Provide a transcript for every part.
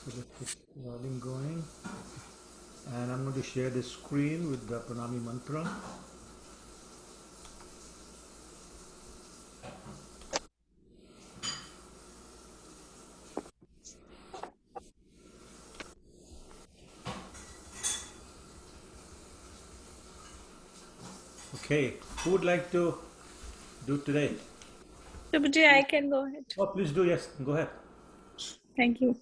So let's get rolling going. And I'm going to share the screen with the Pranami mantra. Okay, who would like to do today? Prabhuji, I can go ahead. Oh, please do. Yes, go ahead. Thank you.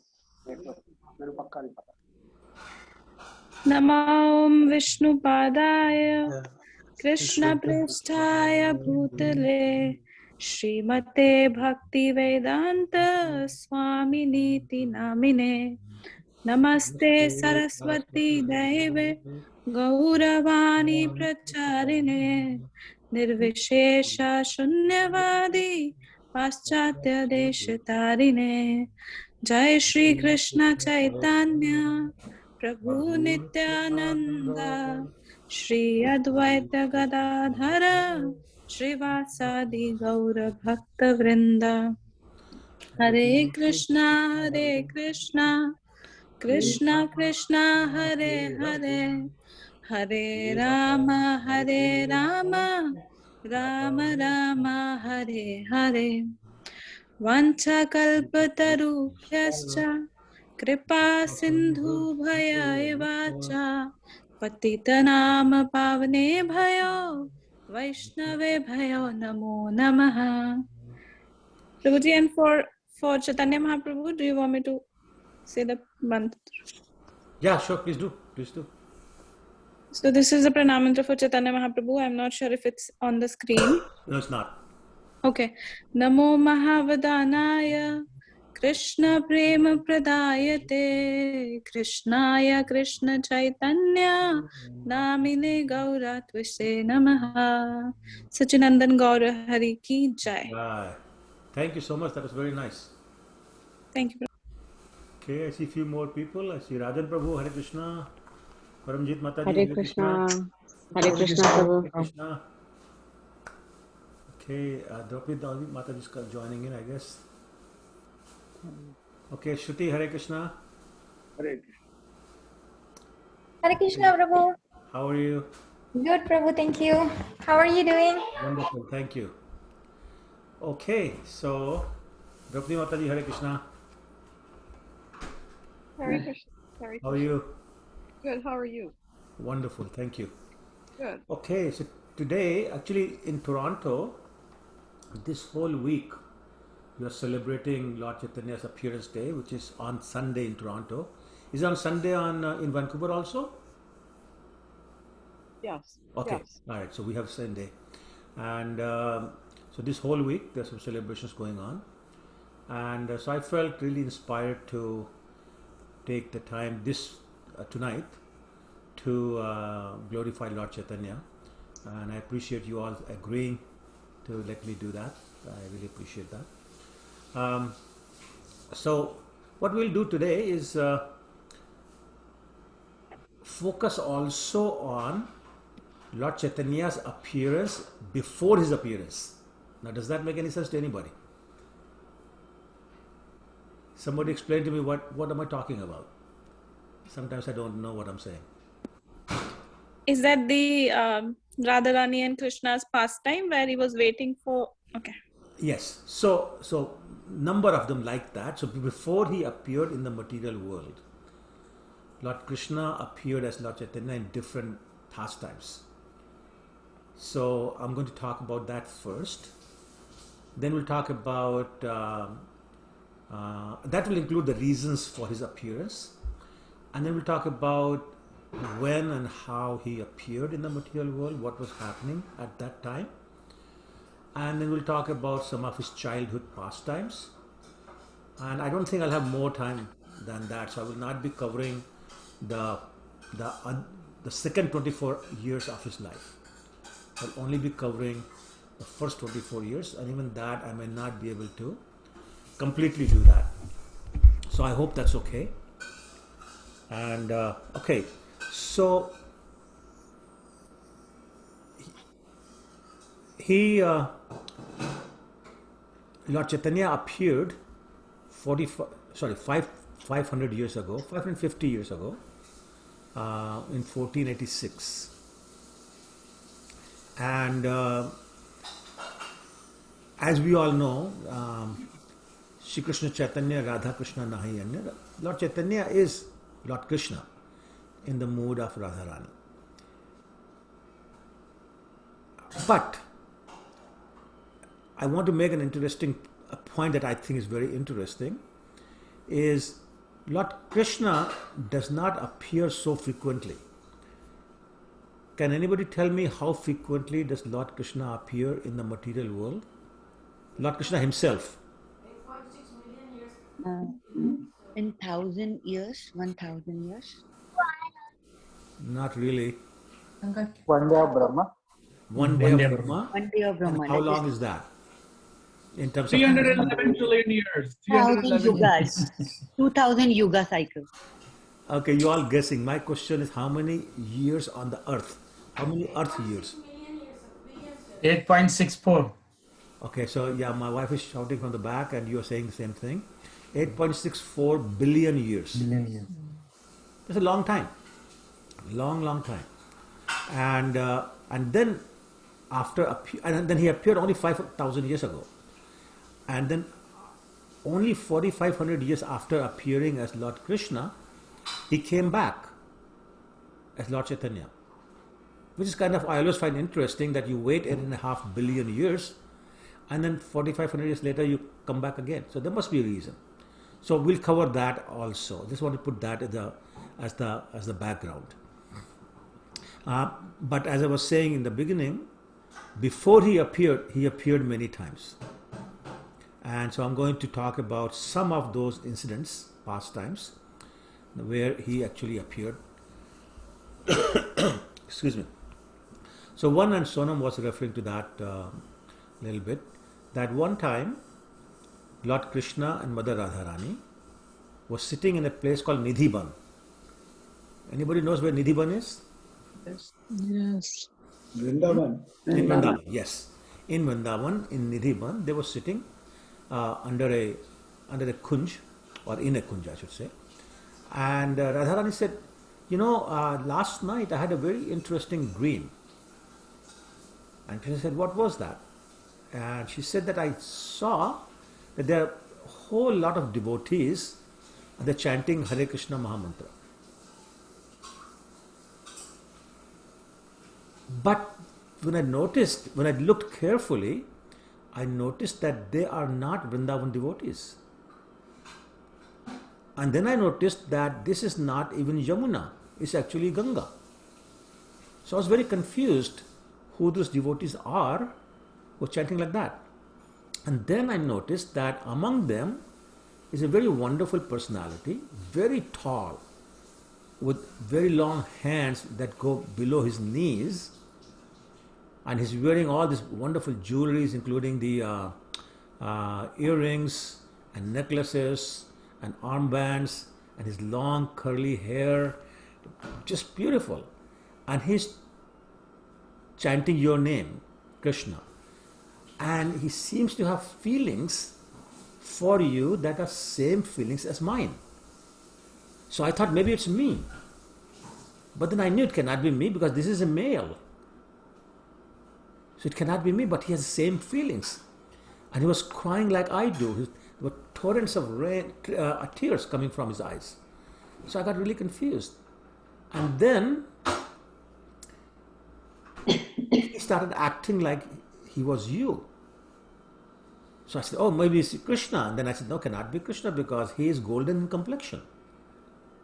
Namo Vishnupadaya Krishna Prestaya Bhutale Srimate Bhakti Vedanta Swami Niti Namine Namaste Saraswati Deve Gauravani Pracharine Nirvishesha Shunyavadi Paschatya Deshatarine Jai Shri Krishna Chaitanya Prabhu Nityananda Shri Advaita Gadadhara Srivasadi Gaura Bhakta Vrinda Hare Krishna Krishna Krishna Hare Hare Hare Rama Rama Rama Hare Hare Vanchakalpatarubhyascha Kripa Sindhubhaya च पतितनाम पावने भयो वैष्णवे भयो नमो नमः. Prabhuji, and for Chaitanya Mahaprabhu, do you want me to say the mantra? Yeah, sure. Please do. Please do. So this is the pranam mantra for Chaitanya Mahaprabhu. I'm not sure if it's on the screen. No, it's not. Okay. Namo Mahavadanaya Krishna Prema Pradayate Krishnaya Krishna Chaitanya Namine Gaura Tvise Namaha. Sachinandan Gaura Hari Ki Jai. Right. Thank you so much. That was very nice. Thank you. Okay, I see a few more people. I see Rajan Prabhu, Hare Krishna. Paramjit Mataji, Hare Hare Krishna. Krishna. Hare Krishna Prabhu. Hare Krishna. Okay, Draupadi Mataji is joining in, I guess. Okay, Shruti, Hare Krishna. Hare Krishna, Prabhu. How are you? Good, Prabhu. Thank you. How are you doing? Wonderful, thank you. Okay, so Draupadi Mataji, Hare Krishna. Hare Krishna. Hare How are you? Good. How are you? Wonderful, thank you. Good. Okay, so today, actually in Toronto, this whole week, we are celebrating Lord Chaitanya's appearance day, which is on Sunday in Toronto. Is it on Sunday in Vancouver also? Yes. Okay, Yes. all right. So we have Sunday, and so this whole week there's some celebrations going on, and so I felt really inspired to take the time this tonight to glorify Lord Chaitanya, and I appreciate you all agreeing to let me do that. I really appreciate that. So what we'll do today is focus also on Lord Chaitanya's appearance before his appearance. Now, does that make any sense to anybody? Somebody explain to me what am I talking about? Sometimes I don't know what I'm saying. Is that the Radharani and Krishna's pastime where he was waiting for? Okay. Yes. So number of them like that. So before he appeared in the material world, Lord Krishna appeared as Lord Chaitanya in different pastimes. So I'm going to talk about that first. Then we'll talk about that will include the reasons for his appearance, and then we'll talk about when and how he appeared in the material world, what was happening at that time, and then we'll talk about some of his childhood pastimes. And I don't think I'll have more time than that, so I will not be covering the the second 24 years of his life. I'll only be covering the first 24 years, and even that I may not be able to completely do that. So I hope that's okay. And okay, so he Lord Chaitanya appeared 45 500 years ago, 550 years ago, in 1486. And as we all know, Shri Krishna Chaitanya, Radha Krishna Nahi Anya. Lord Chaitanya is Lord Krishna in the mood of Radharani. But I want to make a point that I think is very interesting, is Lord Krishna does not appear so frequently. Can anybody tell me how frequently does Lord Krishna appear in the material world? Lord Krishna himself. In 1,000 years, 1,000 years. Not really. One day of Brahma. One day of Brahma. 1 day of Brahma. How long is that? In terms of 311 trillion years. 1,000 yugas. 2,000 yuga cycle. Okay, you all guessing. My question is how many years on the earth? How many earth years? 8.64. Okay, so yeah, my wife is shouting from the back and you're saying the same thing. 8.64 billion years. That's a long time. Long time. And then then he appeared only 5,000 years ago. And then only 4,500 years after appearing as Lord Krishna, he came back as Lord Chaitanya. Which is kind of, I always find interesting that you wait 8.5 billion years and then 4,500 years later you come back again. So there must be a reason. So we'll cover that also. Just want to put that as the background. But as I was saying in the beginning, before he appeared many times. And so I'm going to talk about some of those incidents, past times, where he actually appeared. Excuse me. So one, and Sonam was referring to that a little bit, that one time Lord Krishna and Mother Radharani was sitting in a place called Nidhiban. Anybody knows where Nidhiban is? Yes. Vrindavan. In Vrindavan, yes. In Vrindavan, in Nidhiban, they were sitting under a kunj, or in a kunj, I should say. And Radharani said, last night I had a very interesting dream. And Krishna said, what was that? And she said that I saw that there are a whole lot of devotees, they're chanting Hare Krishna Mahamantra. But when I looked carefully, I noticed that they are not Vrindavan devotees. And then I noticed that this is not even Yamuna, it's actually Ganga. So I was very confused who those devotees are who are chanting like that. And then I noticed that among them is a very wonderful personality, very tall, with very long hands that go below his knees. And he's wearing all these wonderful jewelries, including the earrings and necklaces and armbands and his long curly hair, just beautiful. And he's chanting your name, Krishna. And he seems to have feelings for you that are same feelings as mine. So I thought maybe it's me. But then I knew it cannot be me because this is a male. So it cannot be me, but he has the same feelings. And he was crying like I do. There were torrents of rain, tears coming from his eyes. So I got really confused. And then he started acting like he was you. So I said, oh, maybe it's Krishna. And then I said, no, cannot be Krishna because he is golden in complexion.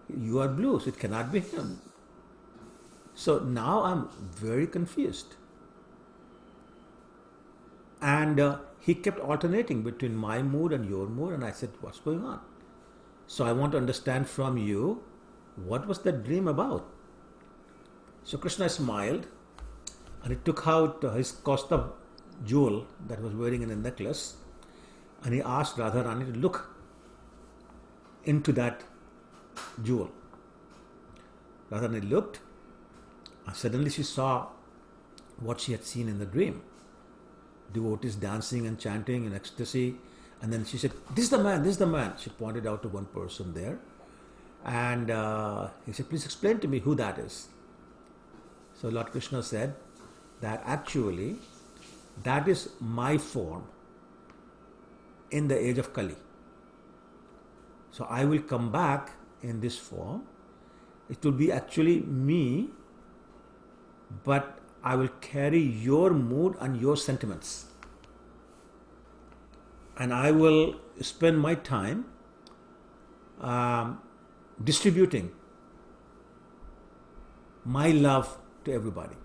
You are blue, so it cannot be him. So now I'm very confused. And he kept alternating between my mood and your mood. And I said, what's going on? So I want to understand from you, what was that dream about? So Krishna smiled and he took out his Kaustav jewel that was wearing in a necklace. And he asked Radharani to look into that jewel. Radharani looked and suddenly she saw what she had seen in the dream. Devotees dancing and chanting in ecstasy. And then she said, this is the man, this is the man. She pointed out to one person there. And he said, please explain to me who that is. So Lord Krishna said that actually that is my form in the age of Kali. So I will come back in this form. It will be actually me, but I will carry your mood and your sentiments. And I will spend my time distributing my love to everybody.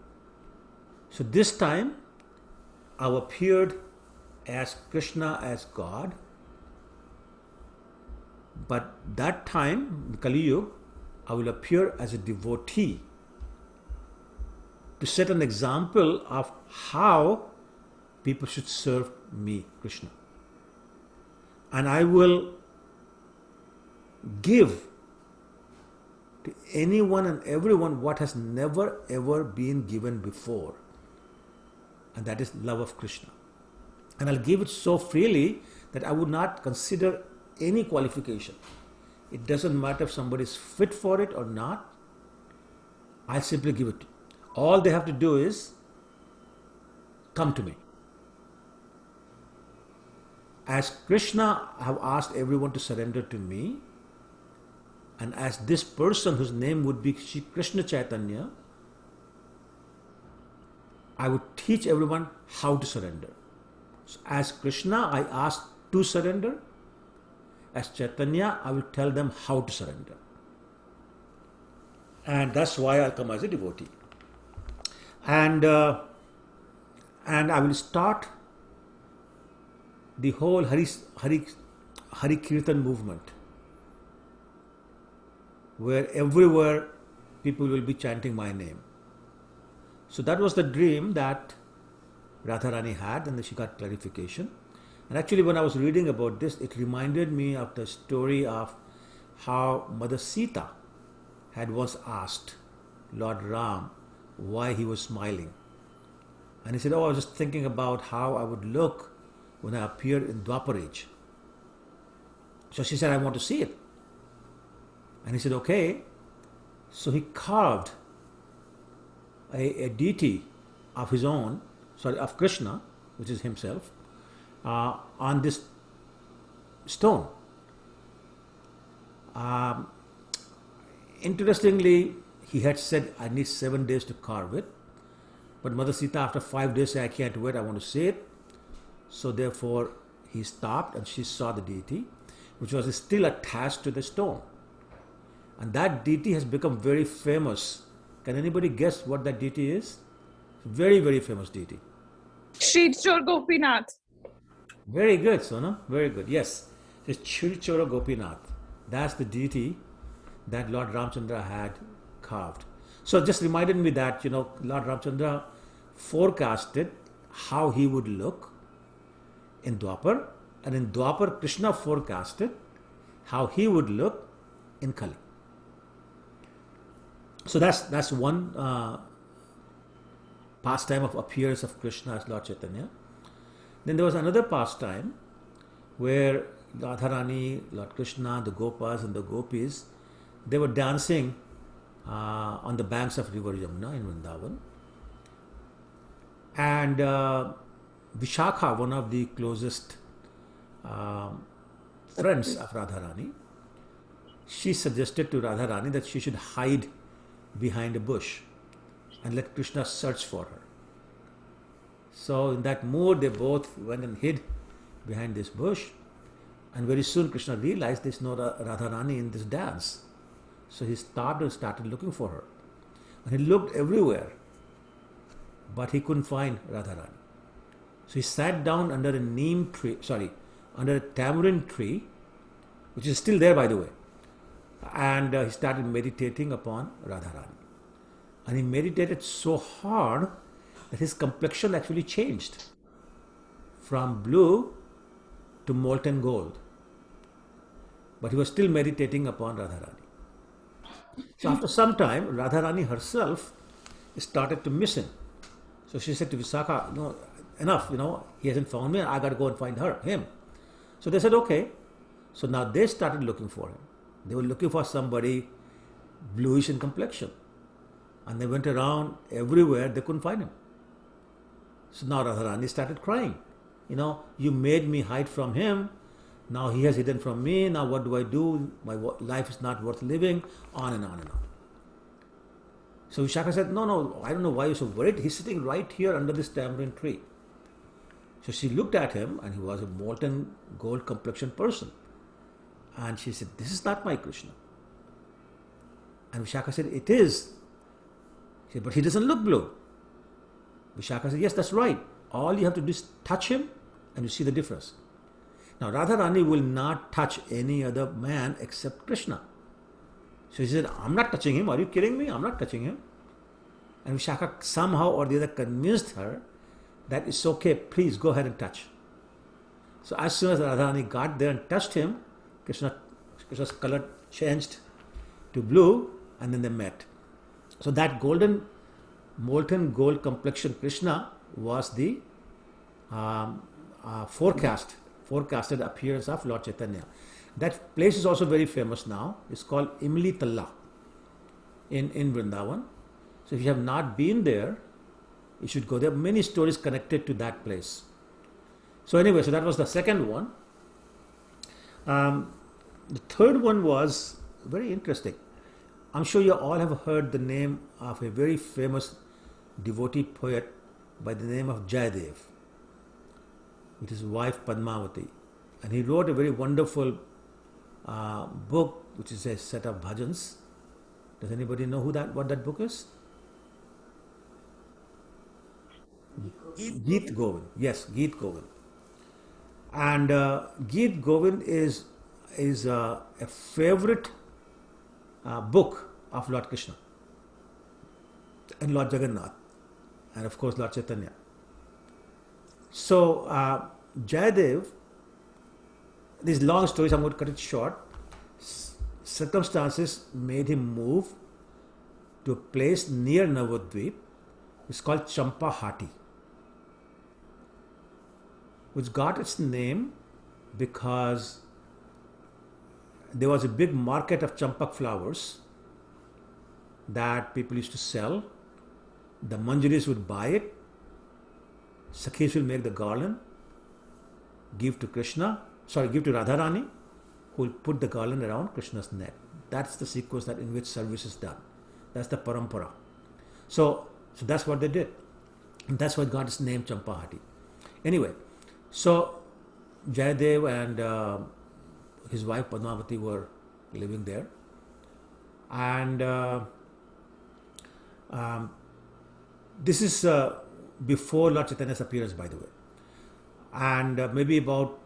So this time I appeared as Krishna, as God. But that time, in Kali Yuga, I will appear as a devotee to set an example of how people should serve me, Krishna. And I will give to anyone and everyone what has never ever been given before. And that is love of Krishna. And I'll give it so freely that I would not consider any qualification. It doesn't matter if somebody is fit for it or not. I simply give it. All they have to do is come to me. As Krishna, I have asked everyone to surrender to me. And as this person whose name would be Shri Krishna Chaitanya, I would teach everyone how to surrender. So as Krishna, I ask to surrender. As Chaitanya, I will tell them how to surrender. And that's why I come as a devotee. And I will start the whole Hari Kirtan movement, where everywhere people will be chanting my name. So that was the dream that Radharani had, and then she got clarification. And actually, when I was reading about this, it reminded me of the story of how Mother Sita had once asked Lord Ram why he was smiling. And he said, oh, I was just thinking about how I would look when I appear in Dwapar Age. So she said, I want to see it. And he said, okay. So he carved a deity of his own, of Krishna, which is himself, on this stone. Interestingly, he had said, I need 7 days to carve it. But Mother Sita, after 5 days, said, I can't wait, I want to see it. So therefore, he stopped and she saw the deity, which was still attached to the stone. And that deity has become very famous. Can anybody guess what that deity is? Very, very famous deity. Shri Chor Gopinath. Very good, Sona. Very good. Yes. It's Shri Chora Gopinath. That's the deity that Lord Ramchandra had carved. So it just reminded me that, Lord Ramchandra forecasted how he would look in Dwapar, and in Dwapar, Krishna forecasted how he would look in Kali. So that's one pastime of appearance of Krishna as Lord Chaitanya. Then there was another pastime where Radharani, Lord Krishna, the Gopas and the Gopis, they were dancing on the banks of river Yamuna in Vrindavan. And Vishakha, one of the closest friends of Radharani, she suggested to Radharani that she should hide behind a bush and let Krishna search for her. So in that mood, they both went and hid behind this bush. And very soon Krishna realized there's no Radharani in this dance. So he stopped and started looking for her. And he looked everywhere, but he couldn't find Radharani. So he sat down under under a tamarind tree, which is still there, by the way. And he started meditating upon Radharani. And he meditated so hard that his complexion actually changed from blue to molten gold. But he was still meditating upon Radharani. So after some time, Radharani herself started to miss him. So she said to Vishakha, no, enough, he hasn't found me, I got to go and find him. So they said, okay. So now they started looking for him. They were looking for somebody bluish in complexion. And they went around everywhere, they couldn't find him. So now Radharani started crying. You made me hide from him. Now he has hidden from me. Now what do I do? My life is not worth living. On and on and on. So Vishaka said, no, I don't know why you're so worried. He's sitting right here under this tamarind tree. So she looked at him, and he was a molten gold complexion person. And she said, this is not my Krishna. And Vishaka said, it is. She said, but he doesn't look blue. Vishaka said, yes, that's right. All you have to do is touch him and you see the difference. Now Radharani will not touch any other man except Krishna. So she said, I'm not touching him. Are you kidding me? I'm not touching him. And Vishaka somehow or the other convinced her that it's okay, please go ahead and touch. So as soon as Radharani got there and touched him, Krishna's color changed to blue, and then they met. So that molten gold complexion Krishna was the forecasted appearance of Lord Chaitanya. That place is also very famous now. It's called Imli Talla in Vrindavan. So if you have not been there, you should go there. Many stories connected to that place. So anyway, so that was the second one. The third one was very interesting. I'm sure you all have heard the name of a very famous devotee poet by the name of Jayadev, with his wife Padmavati. And he wrote a very wonderful book, which is a set of bhajans. Does anybody know what that book is? Geet Govind. Yes, Geet Govind. And Geet Govind is a favorite book of Lord Krishna and Lord Jagannath, and of course Lord Chaitanya. So Jayadev, these long stories, I'm going to cut it short. Circumstances made him move to a place near Navadvip. It's called Champahati, which got its name because there was a big market of champak flowers that people used to sell. The manjaris would buy it. Sakhis will make the garland, give to Radharani, who will put the garland around Krishna's neck. That's the sequence in which service is done. That's the parampara. So that's what they did. And that's what got its name Champahati. Anyway, so Jayadev and his wife Padmavati were living there. And this is before Lord Chaitanya's appearance, by the way. And maybe about,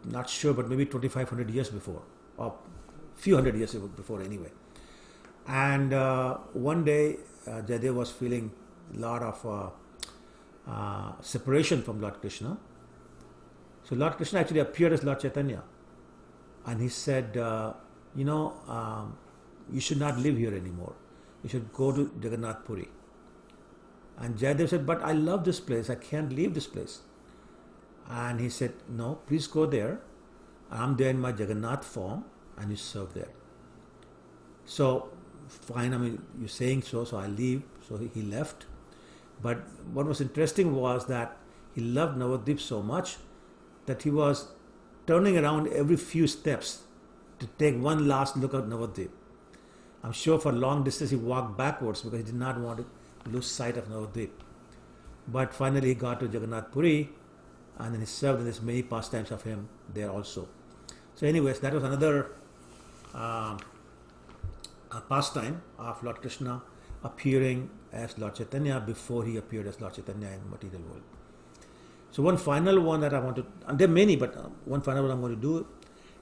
not sure, but maybe 2,500 years before, or few hundred years before anyway. And one day, Jayadev was feeling a lot of separation from Lord Krishna. So Lord Krishna actually appeared as Lord Chaitanya. And he said, you should not live here anymore. You should go to Jagannath Puri. And Jayadev said, but I love this place. I can't leave this place. And he said, no, please go there. I'm there in my Jagannath form, and you serve there. So, fine, you're saying so I leave. So he left. But what was interesting was that he loved Navadvip so much that he was turning around every few steps to take one last look at Navadvip. I'm sure for long distance he walked backwards because he did not want to lose sight of Navadvip. But finally he got to Jagannath Puri, and then he served, and there's many pastimes of him there also. So anyways, that was another pastime of Lord Krishna appearing as Lord Chaitanya before he appeared as Lord Chaitanya in the material world. So one final one that I want to, and there are many, but one final one I'm going to do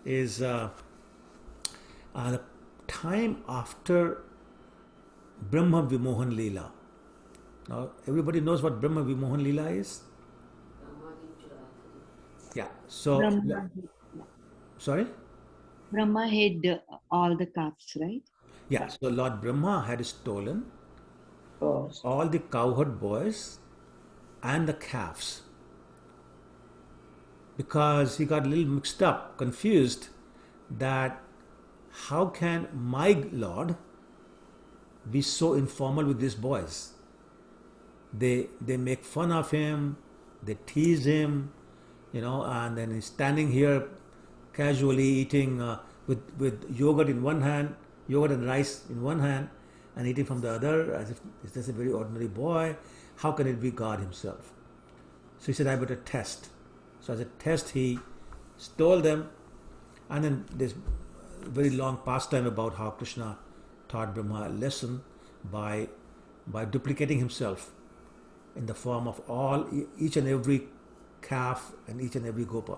is the time after Brahma Vimohan Leela. Now everybody knows what Brahma Vimohan Leela is? Yeah. So, sorry? Brahma hid all the calves, right? Yeah. So Lord Brahma had stolen all the cowherd boys and the calves, because he got a little mixed up, confused that how can my Lord be so informal with these boys? They make fun of him, they tease him, and then he's standing here casually eating with yogurt in one hand, yogurt and rice in one hand, and eating from the other as if he's just a very ordinary boy. How can it be God himself? So he said, I better test. So as a test, he stole them, and then there's a very long pastime about how Krishna taught Brahma a lesson by duplicating himself in the form of each and every calf and each and every gopa.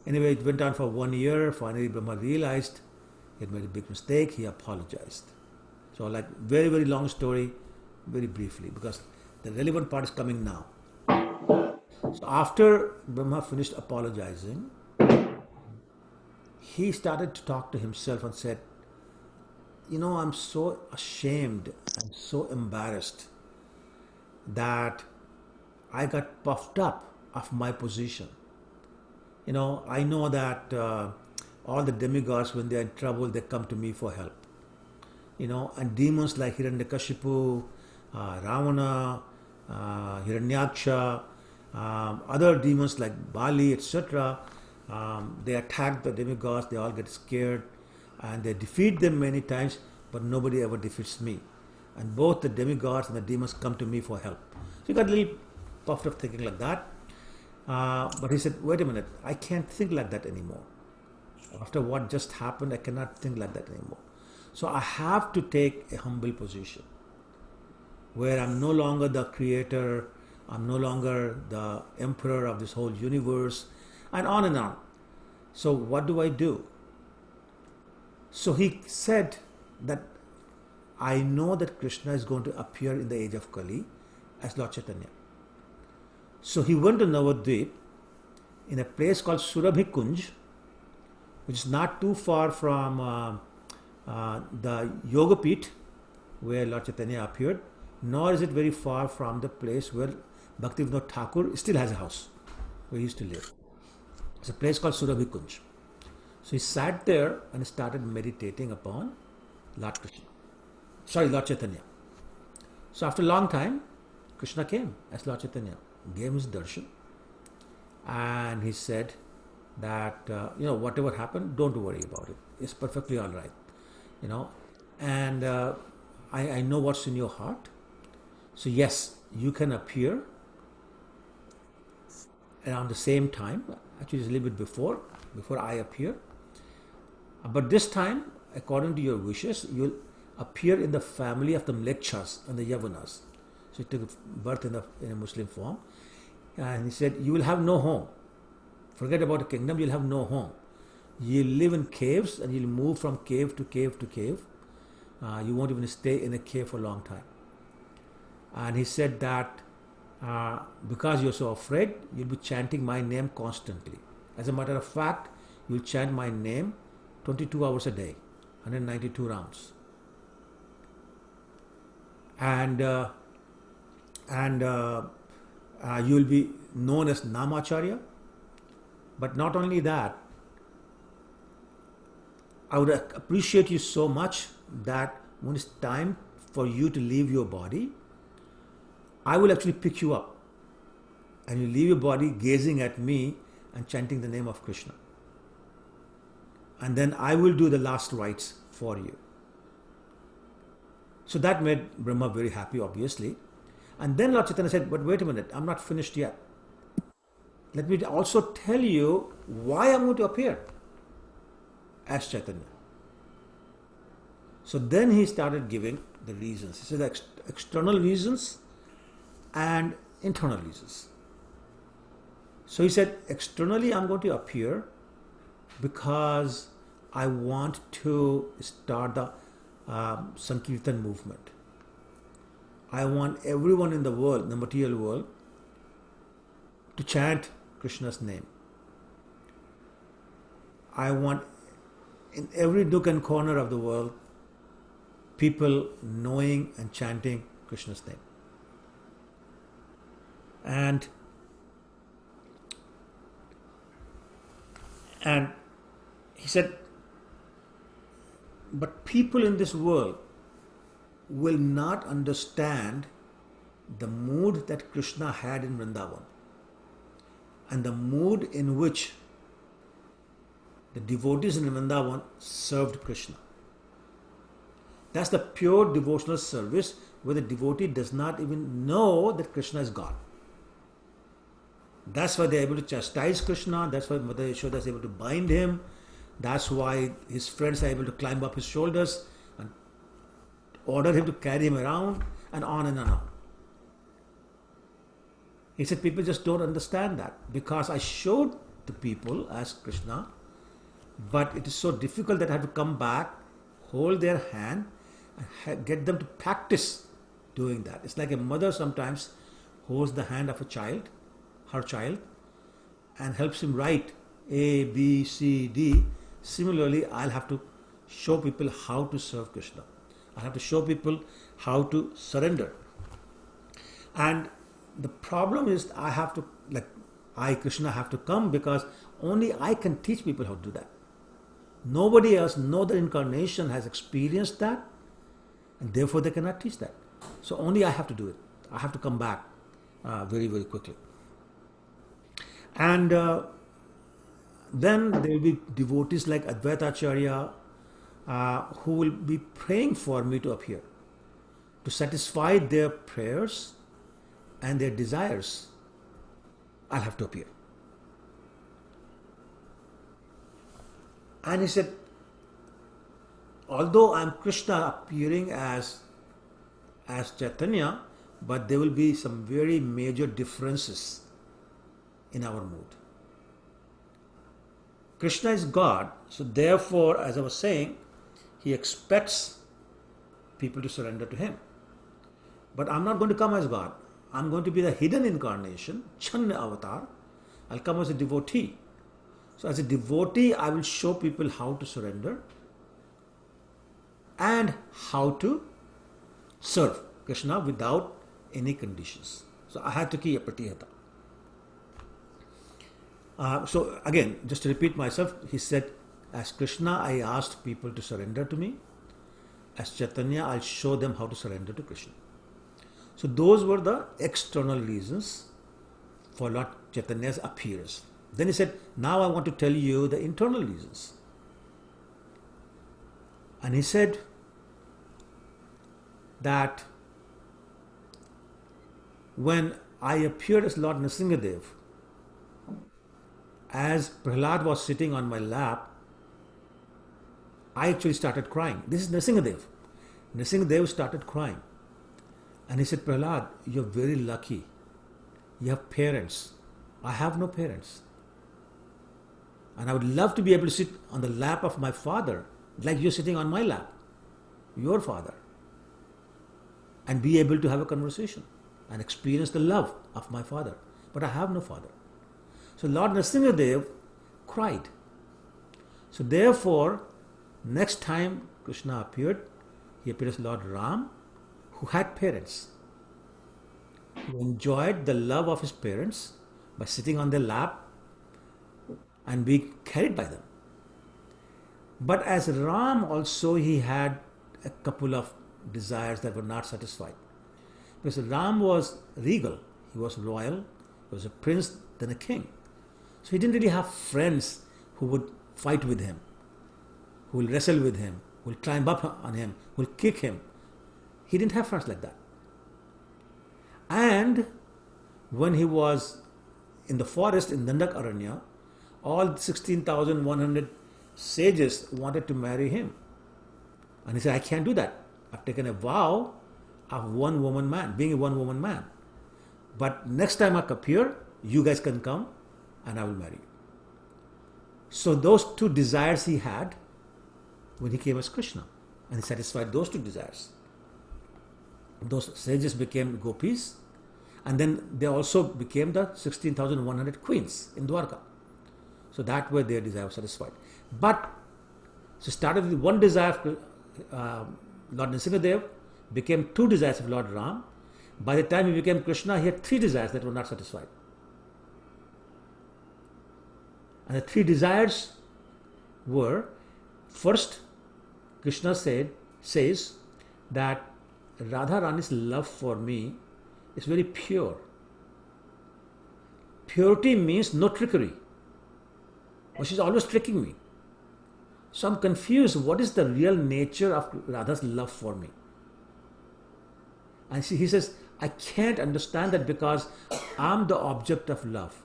Anyway, it went on for 1 year. Finally, Brahma realized he had made a big mistake. He apologized. So, like, very, very long story, very briefly, because the relevant part is coming now. So, after Brahma finished apologizing, he started to talk to himself and said, I'm so ashamed and so embarrassed that I got puffed up of my position. I know that all the demigods, when they're in trouble, they come to me for help. And demons like Hiranyakashipu, Ravana, Hiranyaksha, other demons like Bali, etc., they attack the demigods, they all get scared, and they defeat them many times, but nobody ever defeats me. And both the demigods and the demons come to me for help. So he got a little puffed up thinking like that. But he said, wait a minute, I can't think like that anymore. After what just happened, I cannot think like that anymore. So I have to take a humble position where I'm no longer the creator, I'm no longer the emperor of this whole universe, and on and on. So what do I do? So he said that I know that Krishna is going to appear in the age of Kali as Lord Chaitanya. So he went to Navadvip in a place called Surabhi Kunj, which is not too far from the Yogapith where Lord Chaitanya appeared, nor is it very far from the place where Bhaktivinoda Thakur still has a house where he used to live. It's a place called Surabhi Kunj. So he sat there and started meditating upon Lord Chaitanya. So after a long time, Krishna came as Lord Chaitanya, gave his darshan, and he said that, whatever happened, don't worry about it. It's perfectly all right. And I know what's in your heart. So yes, you can appear around the same time, actually it's a little bit before I appear. But this time, according to your wishes, you'll appear in the family of the Mlechas and the Yavanas. So he took birth in a Muslim form. And he said, you will have no home. Forget about a kingdom, you'll have no home. You'll live in caves and you'll move from cave to cave to cave. You won't even stay in a cave for a long time. And he said that because you're so afraid, you'll be chanting my name constantly. As a matter of fact, you'll chant my name 22 hours a day, 192 rounds. And you'll be known as Namacharya. But not only that, I would appreciate you so much that when it's time for you to leave your body, I will actually pick you up and you leave your body gazing at me and chanting the name of Krishna. And then I will do the last rites for you. So that made Brahma very happy, obviously. And then Lord Chaitanya said, but wait a minute, I'm not finished yet. Let me also tell you why I'm going to appear as Chaitanya. So then he started giving the reasons. He said external reasons and internal reasons. So he said, externally I'm going to appear because I want to start the Sankirtan movement. I want everyone in the world, the material world, to chant Krishna's name. I want in every nook and corner of the world, people knowing and chanting Krishna's name. And he said, But people in this world will not understand the mood that Krishna had in Vrindavan and the mood in which the devotees in Vrindavan served Krishna. That's the pure devotional service where the devotee does not even know that Krishna is God. That's why they're able to chastise Krishna. That's why Mother Yashoda is able to bind him. That's why his friends are able to climb up his shoulders and order him to carry him around, and on and on. He said people just don't understand that because I showed the people as Krishna, but it is so difficult that I have to come back, hold their hand, and get them to practice doing that. It's like a mother sometimes holds the hand of a child, her child, and helps him write A, B, C, D. Similarly, I'll have to show people how to serve Krishna. I have to show people how to surrender. And the problem is I have to, Krishna, have to come because only I can teach people how to do that. Nobody else, no other incarnation has experienced that, and therefore they cannot teach that. So only I have to do it. I have to come back very, very quickly. And then there will be devotees like Advaita Acharya who will be praying for me to appear, to satisfy their prayers and their desires. I'll have to appear. And he said, although I'm Krishna appearing as Chaitanya, but there will be some very major differences in our mood. Krishna is God, so therefore, as I was saying, he expects people to surrender to him. But I'm not going to come as God. I'm going to be the hidden incarnation, Chanya avatar. I'll come as a devotee. So as a devotee, I will show people how to surrender and how to serve Krishna without any conditions. So I had to keep a pratihata. So again, just to repeat myself, he said, as Krishna, I asked people to surrender to me. As Chaitanya, I'll show them how to surrender to Krishna. So those were the external reasons for Lord Chaitanya's appearance. Then he said, now I want to tell you the internal reasons. And he said that when I appeared as Lord Nrsingadev, as Prahlad was sitting on my lap, I actually started crying. This is Nrsingadev. Nrsingadev started crying. And he said, Prahlad, you're very lucky. You have parents. I have no parents. And I would love to be able to sit on the lap of my father, like you're sitting on my lap, your father, and be able to have a conversation and experience the love of my father. But I have no father. So Lord Nrsingadev cried. So therefore, next time Krishna appeared, he appeared as Lord Ram, who had parents, who enjoyed the love of his parents by sitting on their lap and being carried by them. But as Ram also, he had a couple of desires that were not satisfied. Because Ram was regal, he was royal, he was a prince, then a king. So he didn't really have friends who would fight with him, who will wrestle with him, who will climb up on him, who will kick him. He didn't have friends like that. And when he was in the forest in Dandak Aranya, all 16,100 sages wanted to marry him. And he said, I can't do that. I've taken a vow of one woman man, being a one woman man. But next time I appear, you guys can come and I will marry you. So those two desires he had when he came as Krishna. And he satisfied those two desires. Those sages became gopis, and then they also became the 16,100 queens in Dwarka. So that way their desire was satisfied. But so started with one desire of Lord Nrsingadev, became two desires of Lord Ram. By the time he became Krishna, he had three desires that were not satisfied. And the three desires were, first, Krishna says that Radha Rani's love for me is very pure. Purity means no trickery. But she's always tricking me. So I'm confused. What is the real nature of Radha's love for me? And he says, I can't understand that because I'm the object of love.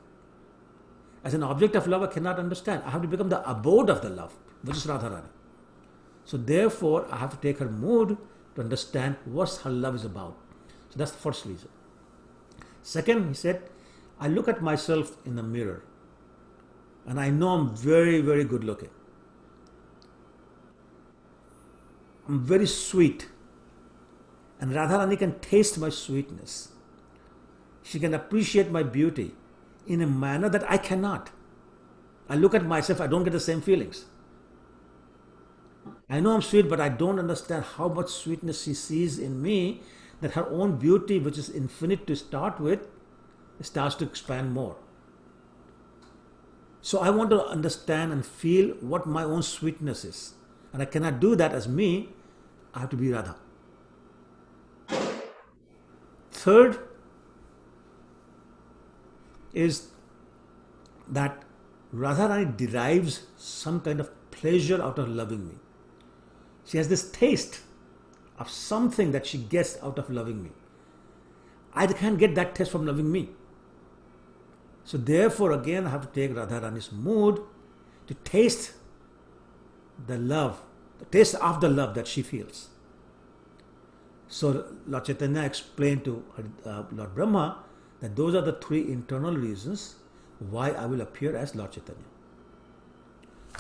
As an object of love, I cannot understand. I have to become the abode of the love, which is Radharani. So therefore, I have to take her mood to understand what her love is about. So that's the first reason. Second, he said, I look at myself in the mirror and I know I'm very, very good looking. I'm very sweet. And Radharani can taste my sweetness. She can appreciate my beauty in a manner that I cannot. I look at myself, I don't get the same feelings. I know I'm sweet, but I don't understand how much sweetness she sees in me, that her own beauty, which is infinite to start with, starts to expand more. So I want to understand and feel what my own sweetness is. And I cannot do that as me. I have to be Radha. Third is that Radharani derives some kind of pleasure out of loving me. She has this taste of something that she gets out of loving me. I can't get that taste from loving me. So therefore, again, I have to take Radharani's mood to taste the love, the taste of the love that she feels. So Lord Chaitanya explained to Lord Brahma that those are the three internal reasons why I will appear as Lord Chaitanya.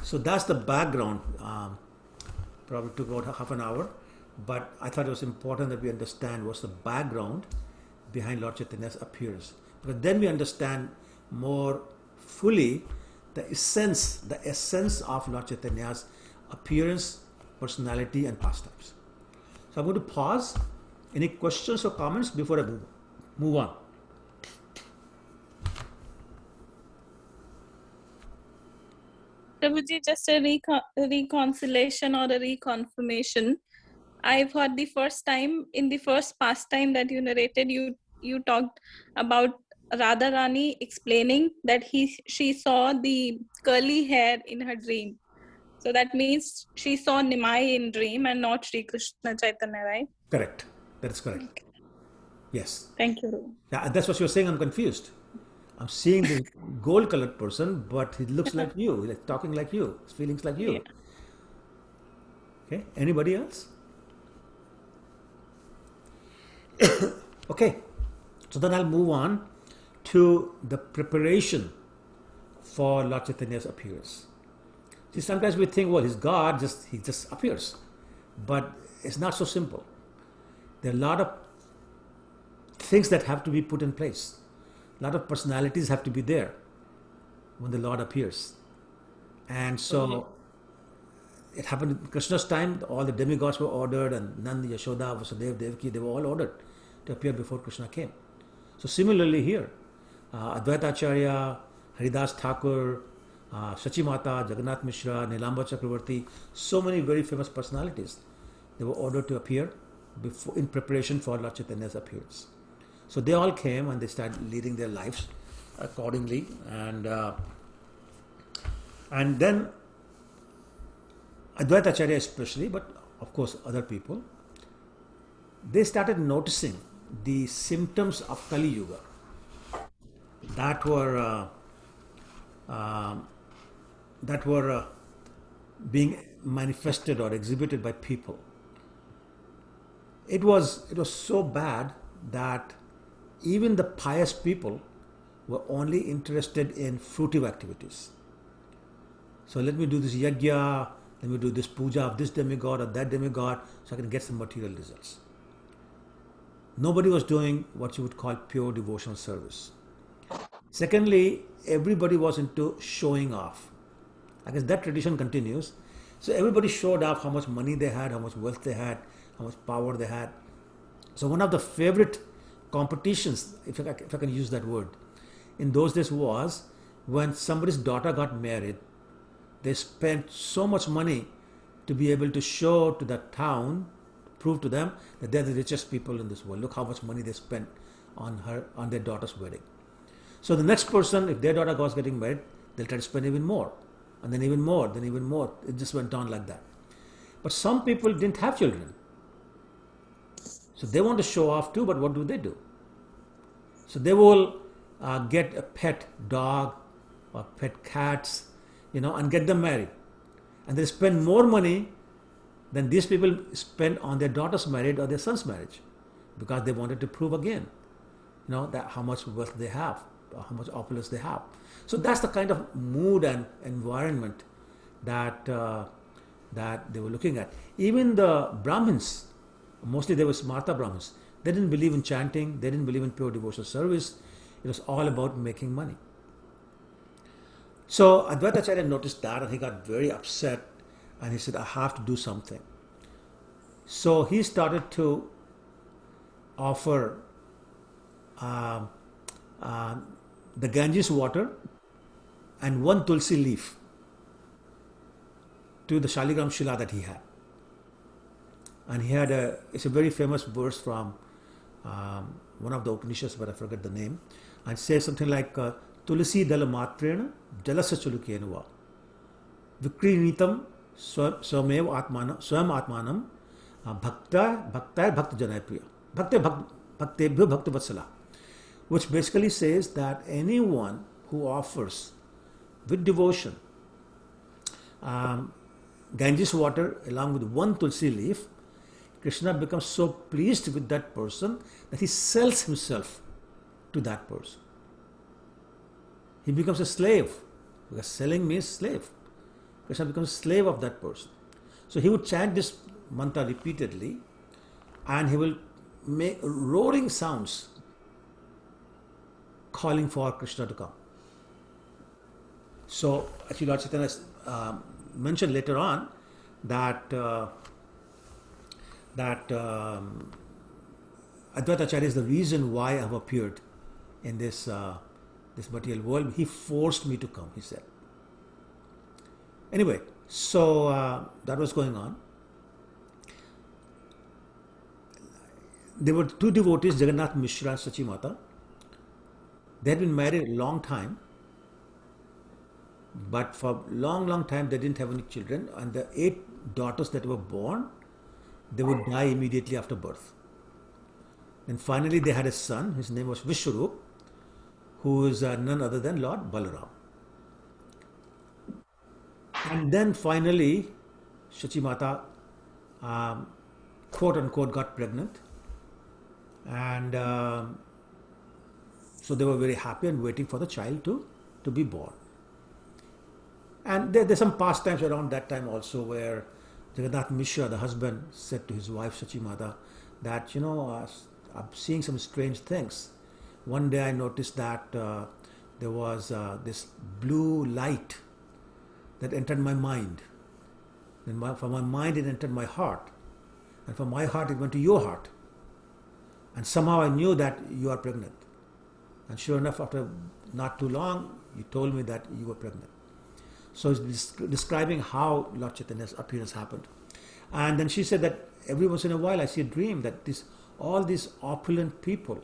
So that's the background. Probably took about half an hour, but I thought it was important that we understand what's the background behind Lord Chaitanya's appearance. Because then we understand more fully the essence of Lord Chaitanya's appearance, personality and pastimes. So I'm going to pause. Any questions or comments before I move on? Prabhuji, just a reconciliation or a reconfirmation. I've heard the first time, in the first pastime that you narrated, you talked about Radharani explaining that she saw the curly hair in her dream. So that means she saw Nimai in dream and not Sri Krishna Chaitanya, right? Correct. That is correct. Okay. Yes. Thank you. Yeah, that's what you're saying. I'm confused. I'm seeing the gold-colored person, but he looks like you, like talking like you, his feelings like you. Yeah. Okay. Anybody else? Okay. So then I'll move on to the preparation for Lord Chaitanya's appearance. See, sometimes we think, well, he's God, he just appears. But it's not so simple. There are a lot of things that have to be put in place. A lot of personalities have to be there when the Lord appears. And so it happened in Krishna's time, all the demigods were ordered, and Nanda, Yashoda, Vasudeva, Devaki, they were all ordered to appear before Krishna came. So similarly here, Advaita Acharya, Haridas Thakur, Sachimata, Jagannath Mishra, Nilamba Chakravarti, so many very famous personalities, they were ordered to appear in preparation for Lord Chaitanya's appearance. So they all came and they started leading their lives accordingly, and then Advaita Acharya especially, but of course other people, they started noticing the symptoms of Kali Yuga that were being manifested or exhibited by people. It was so bad that even the pious people were only interested in fruitive activities. So let me do this yajna, let me do this puja of this demigod or that demigod so I can get some material results. Nobody was doing what you would call pure devotional service. Secondly, everybody was into showing off. I guess that tradition continues. So everybody showed off how much money they had, how much wealth they had, how much power they had. So one of the favorite competitions, if I can use that word, in those days was when somebody's daughter got married, they spent so much money to be able to show to that town, prove to them that they're the richest people in this world. Look how much money they spent on their daughter's wedding. So the next person, if their daughter was getting married, they'll try to spend even more, and then even more, then even more. It just went on like that. But some people didn't have children, so they want to show off too. But what do? So they will get a pet dog or pet cats, and get them married, and they spend more money than these people spend on their daughter's marriage or their son's marriage, because they wanted to prove again, that how much wealth they have, how much opulence they have. So that's the kind of mood and environment that that they were looking at. Even the Brahmins, mostly they were Smarta Brahmins, they didn't believe in chanting, they didn't believe in pure devotional service. It was all about making money. So Advaita Acharya noticed that, and he got very upset, and he said, I have to do something. So he started to offer the Ganges water and one tulsi leaf to the Shaligram Shila that he had. And he had it's a very famous verse from one of the Upanishads, but I forget the name, and says something like, Tulsi dala matrena jalasa chulukenuva vikrinitam swamev atmanam bhakta bhakta janay priya bhaktebhyo bhakta vatsala, which basically says that anyone who offers with devotion Ganges water along with one tulsi leaf, Krishna becomes so pleased with that person that he sells himself to that person. He becomes a slave, because selling means slave. Krishna becomes a slave of that person. So he would chant this mantra repeatedly, and he will make roaring sounds calling for Krishna to come. So actually Lord Chaitanya mentioned later on that Advaita Acharya is the reason why I have appeared in this material world. He forced me to come, he said. Anyway, so that was going on. There were two devotees, Jagannath Mishra and Sachi Mata. They had been married a long time, but for a long time they didn't have any children, and the 8 daughters that were born, they would die immediately after birth. And finally they had a son, his name was Vishwarup, who is none other than Lord Balaram. And then finally Shachi Mata quote unquote got pregnant, and so they were very happy and waiting for the child to be born. And there's some pastimes around that time also, where Jagannath Mishra, the husband, said to his wife Shachi Mata that, I'm seeing some strange things. One day I noticed that there was this blue light that entered my mind. Then from my mind it entered my heart, and from my heart it went to your heart. And somehow I knew that you are pregnant. And sure enough, after not too long, you told me that you were pregnant. So he's describing how Lord Chaitanya's appearance happened. And then she said that every once in a while I see a dream that all these opulent people,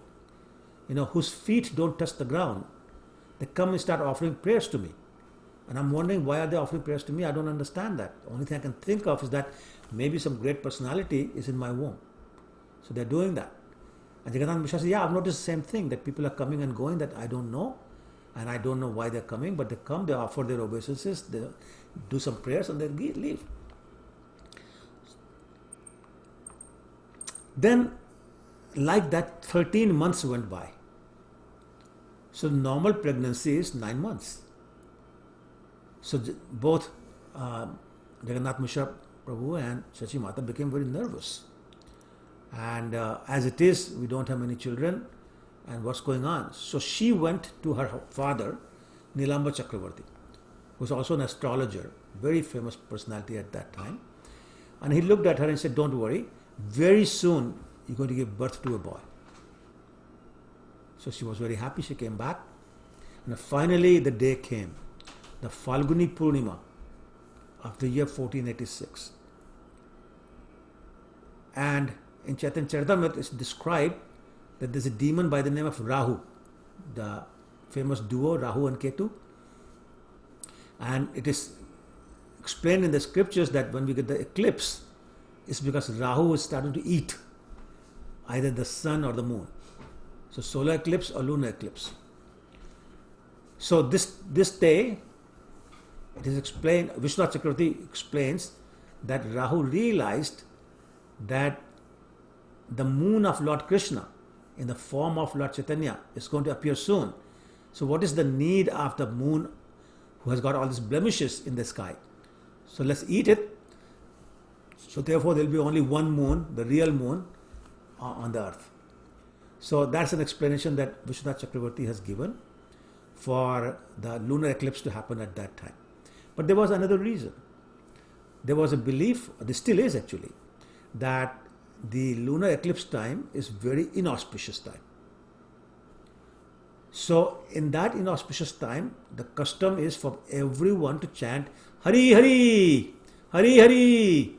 whose feet don't touch the ground, they come and start offering prayers to me. And I'm wondering, why are they offering prayers to me? I don't understand that. The only thing I can think of is that maybe some great personality is in my womb. So they're doing that. And Jagannath Mishra said, yeah, I've noticed the same thing, that people are coming and going that I don't know. And I don't know why they're coming, but they come, they offer their obeisances, they do some prayers, and they leave. Then, like that, 13 months went by. So normal pregnancy is 9 months. So both Jagannath Mishra Prabhu and Shachi Mata became very nervous. And as it is, we don't have many children, and what's going on? So she went to her father, Nilamba Chakravarti, who was also an astrologer, very famous personality at that time. And he looked at her and said, don't worry, very soon you're going to give birth to a boy. So she was very happy. She came back, and finally the day came, the Falguni Purnima of the year 1486. And in Chaitanya Charitamrita, it's described that there's a demon by the name of Rahu, the famous duo Rahu and Ketu. And it is explained in the scriptures that when we get the eclipse, it's because Rahu is starting to eat either the sun or the moon. So solar eclipse or lunar eclipse. So this day, it is explained, Vishwanath Chakravarti explains that Rahu realized that the moon of Lord Krishna in the form of Lord Chaitanya is going to appear soon. So what is the need of the moon who has got all these blemishes in the sky? So let's eat it. So therefore there will be only one moon, the real moon, on the earth. So that's an explanation that Vishwanath Chakravarti has given for the lunar eclipse to happen at that time. But there was another reason. There was a belief, this still is actually, that the lunar eclipse time is very inauspicious time. So in that inauspicious time, the custom is for everyone to chant Hari Hari, Hari Hari.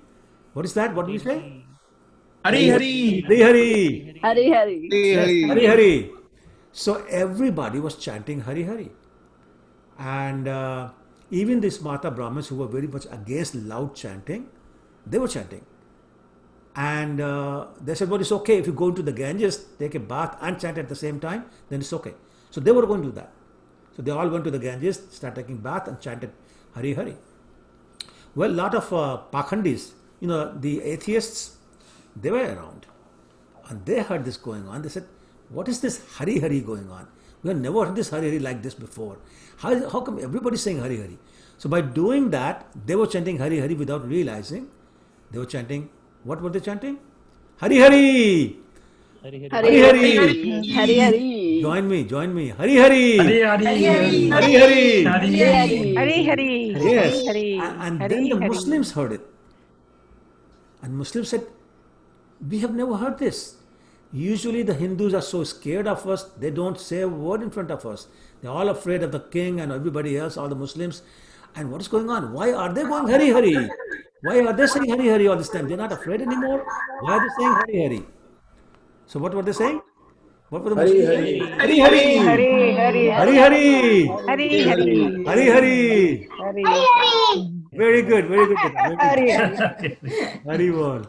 What is that? What do you say? Hari Hari. Hari Hari. Hari Hari. Yes, Hari Hari. So everybody was chanting Hari Hari. And even these Mata Brahmins who were very much against loud chanting, they were chanting. And they said, well, it's okay if you go into the Ganges, take a bath and chant at the same time, then it's okay. So they were going to do that. So they all went to the Ganges, started taking bath and chanted Hari Hari. Well, a lot of Pakhandis, the atheists, they were around. And they heard this going on. They said, what is this Hari Hari going on? We have never heard this Hari Hari like this before. How come everybody is saying Hari Hari? So by doing that, they were chanting Hari Hari without realizing. They were chanting, what were they chanting? Hari Hari! Hari Hari! Hari Hari. Join me. Hari Hari! Hari Hari. Hari Hari! Hari Hari. Yes. Hari. And then the Muslims heard it. And Muslims said, we have never heard this. Usually the Hindus are so scared of us, they don't say a word in front of us. They're all afraid of the king and everybody else, all the Muslims. And what is going on? Why are they going Hari Hari? Why are they saying Hari Hari all this time? They're not afraid anymore. Why are they saying Hari Hari? So what were they saying? What were the Muslims saying? Hari Hari! Hari Hari. Hari Hari! Hari Hari. Hari Hari! Hari. Very good, very good. Hari Hari. Hari Bol.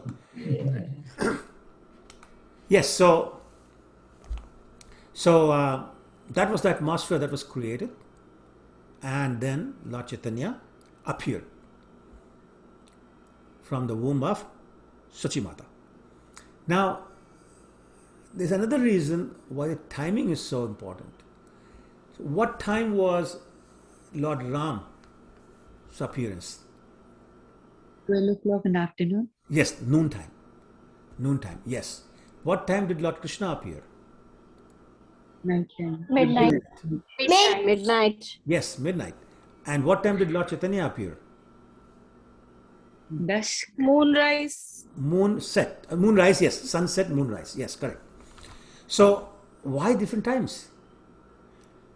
Yes, so that was the atmosphere that was created, and then Lord Chaitanya appeared from the womb of Sachimata. Now, there's another reason why the timing is so important. So what time was Lord Ram's appearance? 12 o'clock in the afternoon. Yes, noontime. Noontime, yes. What time did Lord Krishna appear? Night time. Midnight. Midnight. Yes, midnight. And what time did Lord Chaitanya appear? Dusk. Moonrise. Moonrise, yes. Sunset, moonrise. Yes, correct. So, why different times?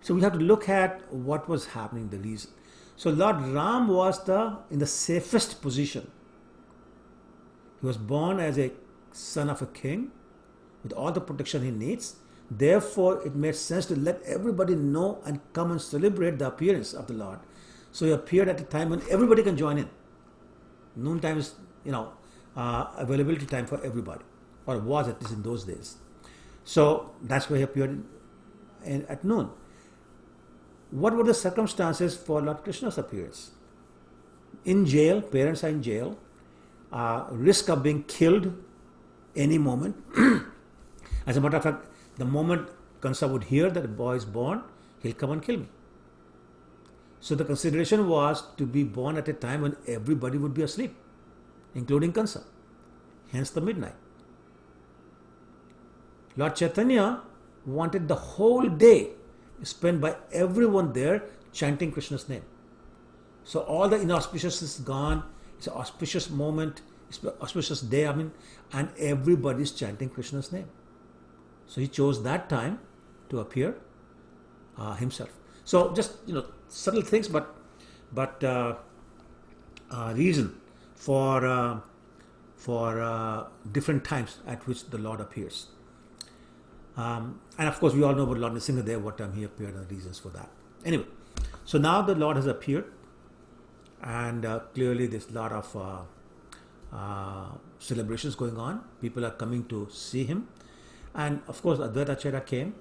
So, we have to look at what was happening, the reason. So, Lord Ram was in the safest position. He was born as a son of a king with all the protection he needs. Therefore, it made sense to let everybody know and come and celebrate the appearance of the Lord. So, he appeared at a time when everybody can join in. Noontime is, availability time for everybody, or was at least in those days. So that's why he appeared at noon. What were the circumstances for Lord Krishna's appearance? In jail, parents are in jail, risk of being killed any moment. As a matter of fact, the moment Kansa would hear that a boy is born, he'll come and kill me. So the consideration was to be born at a time when everybody would be asleep, including Kansa. Hence the midnight. Lord Chaitanya wanted the whole day spent by everyone there chanting Krishna's name. So all the inauspicious is gone. It's an auspicious moment. It's an auspicious day, and everybody is chanting Krishna's name. So he chose that time to appear himself. So just subtle things, but reason for for different times at which the Lord appears. And of course, we all know about Lord Nrsimhadev, what time he appeared and the reasons for that. Anyway, so now the Lord has appeared, and clearly there's a lot of celebrations going on. People are coming to see him. And of course, Advaita Acharya came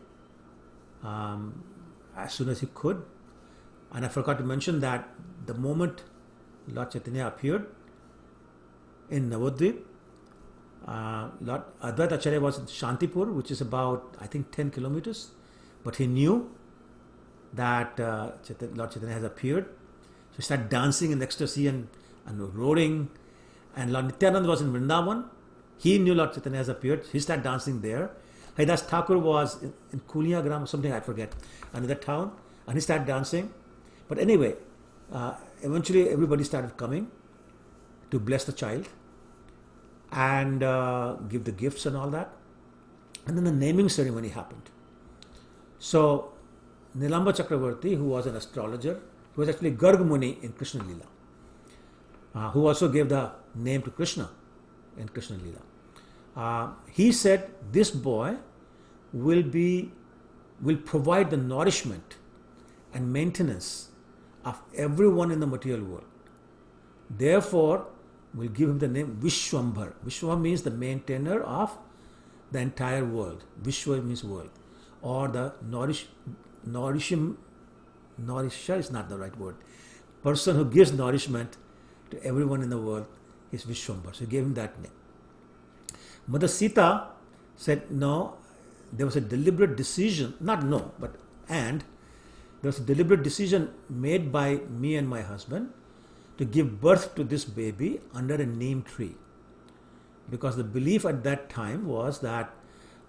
as soon as he could. And I forgot to mention that the moment Lord Chaitanya appeared in Navadvip, Lord Advaita Acharya was in Shantipur, which is about, I think, 10 kilometers. But he knew that Lord Chaitanya has appeared. So he started dancing in ecstasy and roaring. And Lord Nityananda was in Vrindavan. He knew Lord Chaitanya has appeared. He started dancing there. Haridas Thakur was in Kuliagram or something, I forget, another town. And he started dancing. But anyway, eventually everybody started coming to bless the child and give the gifts and all that. And then the naming ceremony happened. So Nilamba Chakravarti, who was an astrologer, who was actually Garg Muni in Krishna Leela, who also gave the name to Krishna in Krishna Leela. He said this boy will provide the nourishment and maintenance of everyone in the material world. Therefore, we'll give him the name Vishwambhar. Vishwa means the maintainer of the entire world. Vishwa means world. Or the nourisher is not the right word. Person who gives nourishment to everyone in the world is Vishwambhar. So he gave him that name. Mother Sita said, no, there was a deliberate decision, there was a deliberate decision made by me and my husband to give birth to this baby under a neem tree. Because the belief at that time was that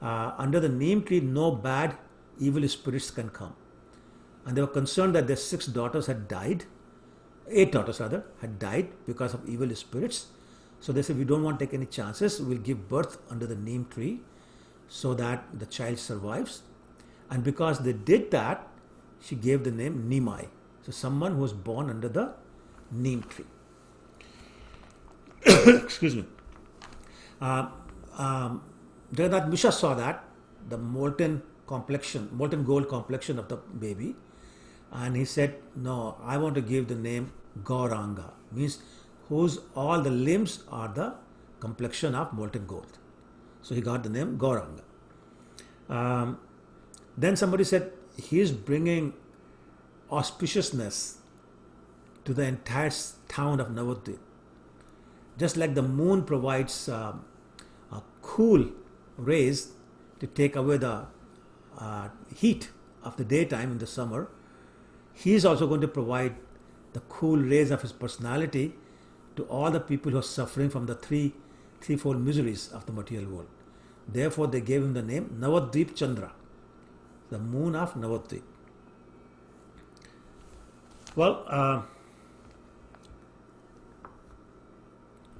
under the neem tree, no bad, evil spirits can come. And they were concerned that their 6 daughters had died, 8 daughters rather, had died because of evil spirits. So they said, we don't want to take any chances. We'll give birth under the neem tree so that the child survives. And because they did that, she gave the name Nimai. So someone who was born under the neem tree. Excuse me. Jagannath Mishra saw that, the molten gold complexion of the baby. And he said, no, I want to give the name Gauranga. Means whose all the limbs are the complexion of molten gold. So he got the name Gauranga. Then somebody said, he is bringing auspiciousness to the entire town of Navadvip. Just like the moon provides cool rays to take away the heat of the daytime in the summer, he is also going to provide the cool rays of his personality to all the people who are suffering from the threefold miseries of the material world. Therefore, they gave him the name Navadvip Chandra, the moon of Navadvip. Well,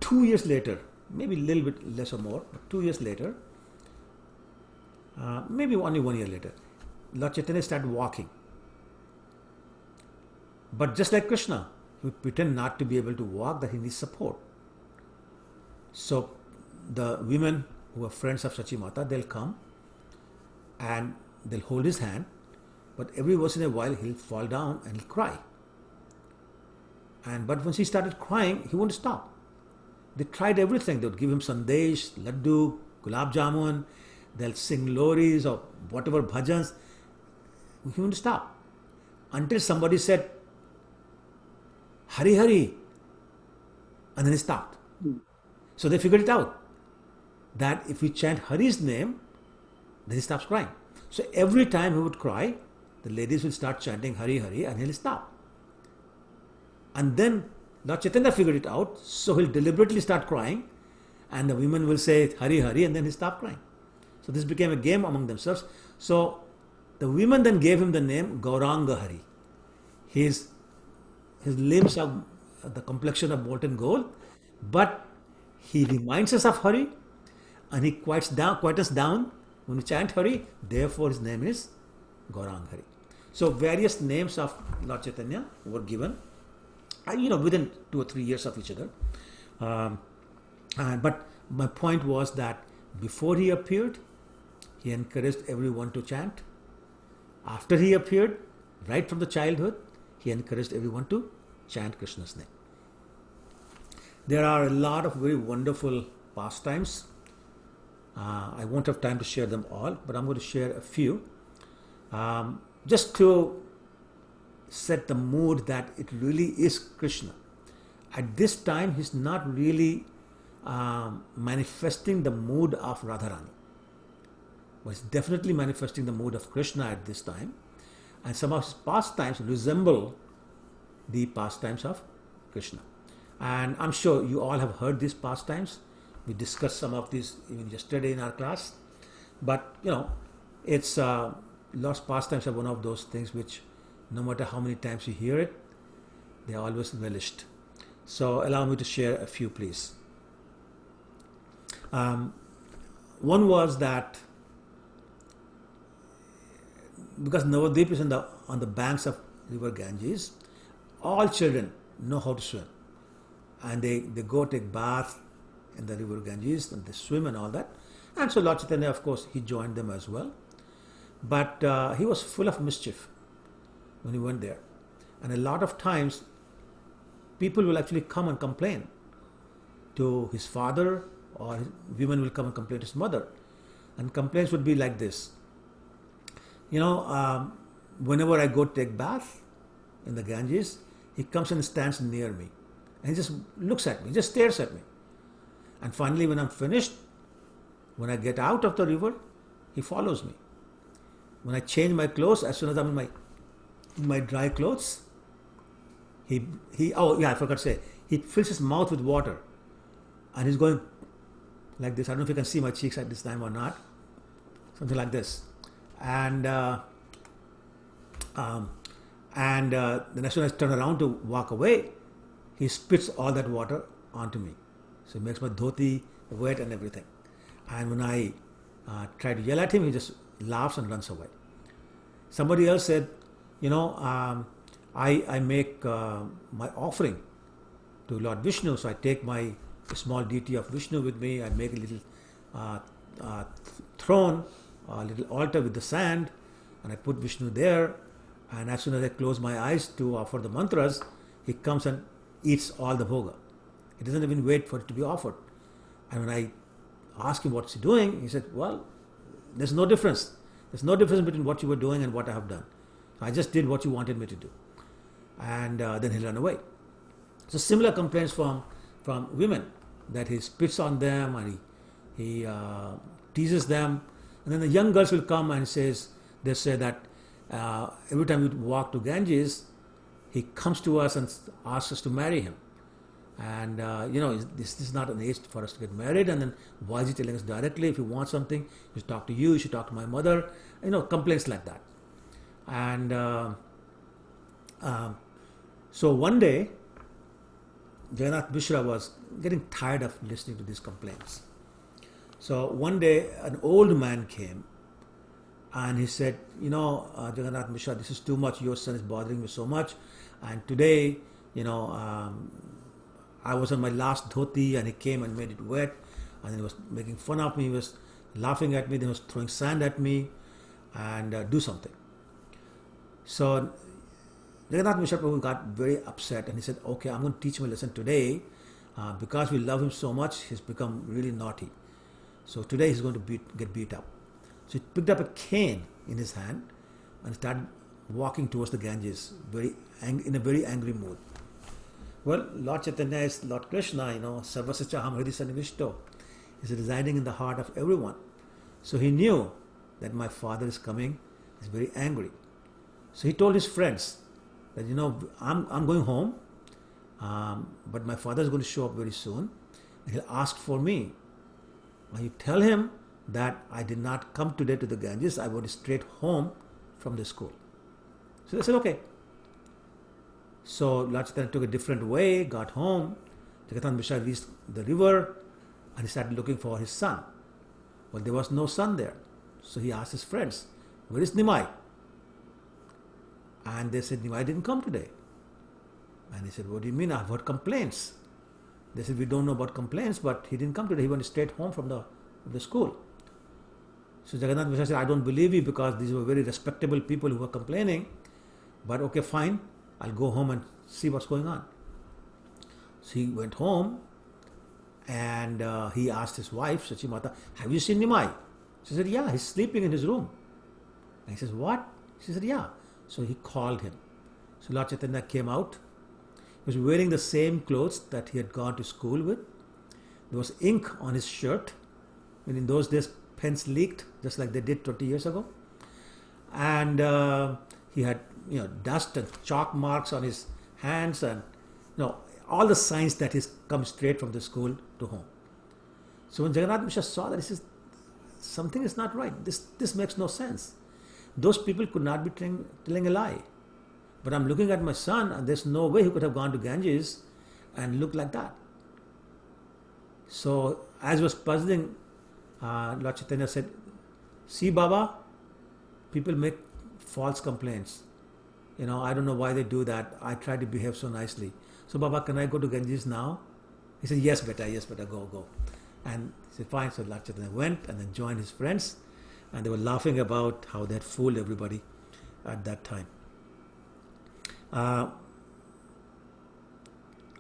2 years later, maybe a little bit less or more, but 2 years later, maybe only 1 year later, Lord Chaitanya started walking. But just like Krishna, he would pretend not to be able to walk, that he needs support. So the women who are friends of Sachi Mata, they'll come and they'll hold his hand, but every once in a while he'll fall down and he'll cry. But once he started crying, he wouldn't stop. They tried everything. They would give him sandesh, laddu, gulab jamun, they'll sing loris or whatever bhajans. He wouldn't stop. Until somebody said, Hari Hari, and then he stopped. So they figured it out, that if we chant Hari's name, then he stops crying. So every time he would cry, the ladies will start chanting Hari Hari and he'll stop. And then Lord Chaitanya figured it out, so he'll deliberately start crying and the women will say Hari Hari and then he'll stop crying. So this became a game among themselves. So the women then gave him the name Gauranga Hari. His limbs are the complexion of molten gold, but he reminds us of Hari and he quiets us down when we chant Hari. Therefore his name is Gauranga Hari. So various names of Lord Chaitanya were given, within 2 or 3 years of each other. But my point was that before he appeared, he encouraged everyone to chant. After he appeared, right from the childhood, he encouraged everyone to chant Krishna's name. There are a lot of very wonderful pastimes. I won't have time to share them all, but I'm going to share a few. Just to set the mood that it really is Krishna. At this time, he's not really manifesting the mood of Radharani. But he's definitely manifesting the mood of Krishna at this time. And some of his pastimes resemble the pastimes of Krishna. And I'm sure you all have heard these pastimes. We discussed some of these even yesterday in our class. But, it's lost pastimes are one of those things which no matter how many times you hear it, they are always relished. So allow me to share a few, please. One was that because Navadvip is on the banks of river Ganges, all children know how to swim. And they go take bath in the river Ganges and they swim and all that. And so Lord Chaitanya, of course, he joined them as well. But he was full of mischief when he went there. And a lot of times, people will actually come and complain to his father, or women will come and complain to his mother. And complaints would be like this. Whenever I go take bath in the Ganges, he comes and stands near me. And he just looks at me, just stares at me. And finally, when I'm finished, when I get out of the river, he follows me. When I change my clothes, as soon as I'm in my dry clothes, I forgot to say, he fills his mouth with water. And he's going like this. I don't know if you can see my cheeks at this time or not. Something like this. And then as soon as I turn around to walk away, he spits all that water onto me. So he makes my dhoti wet and everything. And when I try to yell at him, he just laughs and runs away. Somebody else said, I make my offering to Lord Vishnu. So I take my small deity of Vishnu with me. I make a little throne, a little altar with the sand, and I put Vishnu there. And as soon as I close my eyes to offer the mantras, he comes and eats all the bhoga. He doesn't even wait for it to be offered. And when I ask him what's he doing, he said, well, there's no difference. There's no difference between what you were doing and what I have done. I just did what you wanted me to do. And then he'll run away. So similar complaints from women, that he spits on them and he teases them. And then the young girls will come and they say that every time we walk to Ganges, he comes to us and asks us to marry him. And, this is not an age for us to get married. And then why is he telling us directly? If you want something, you should talk to you, you should talk to my mother. Complaints like that. And so one day, Jagannath Mishra was getting tired of listening to these complaints. So one day, an old man came and he said, Jagannath Mishra, this is too much. Your son is bothering me so much. And today, I was on my last dhoti and he came and made it wet, and he was making fun of me, he was laughing at me, then he was throwing sand at me, and do something. So Jagannath Mishra Prabhu got very upset and he said, okay, I'm going to teach him a lesson today. Because we love him so much, he's become really naughty. So today he's going to get beat up. So he picked up a cane in his hand and started walking towards the Ganges in a very angry mood. Well, Lord Chaitanya is Lord Krishna, Sarvasya Chaham Hridhi Sannivishto. He's residing in the heart of everyone. So he knew that my father is coming. He's very angry. So he told his friends that, I'm going home, but my father is going to show up very soon. And he'll ask for me. Now you tell him that I did not come today to the Ganges. I went straight home from the school. So they said, okay. So Lord Chaitanya took a different way, got home. Jagannath Mishra reached the river and he started looking for his son. Well, there was no son there. So he asked his friends, where is Nimai? And they said, Nimai didn't come today. And he said, what do you mean? I've heard complaints They said, we don't know about complaints, but he didn't come today. He went straight home from the school. So Jagannath Mishra said, I don't believe you because these were very respectable people who were complaining. But okay, fine, I'll go home and see what's going on. So he went home and he asked his wife, Sachi Mata, have you seen Nimai? She said, yeah, he's sleeping in his room. And he says, what? She said, yeah. So he called him. So Lord Chaitanya came out. He was wearing the same clothes that he had gone to school with. There was ink on his shirt. And in those days, pens leaked, just like they did 20 years ago. And he had, dust and chalk marks on his hands and, all the signs that he's come straight from the school to home. So when Jagannath Mishra saw that, he says, something is not right. This makes no sense. Those people could not be telling a lie. But I'm looking at my son and there's no way he could have gone to Ganges and looked like that. So as he was puzzling, Lord Chaitanya said, see Baba, people make false complaints. I don't know why they do that. I try to behave so nicely. So Baba, can I go to Ganges now? He said, yes, beta, go. And he said, fine. So Lord Chaitanya went and then joined his friends. And they were laughing about how they had fooled everybody at that time.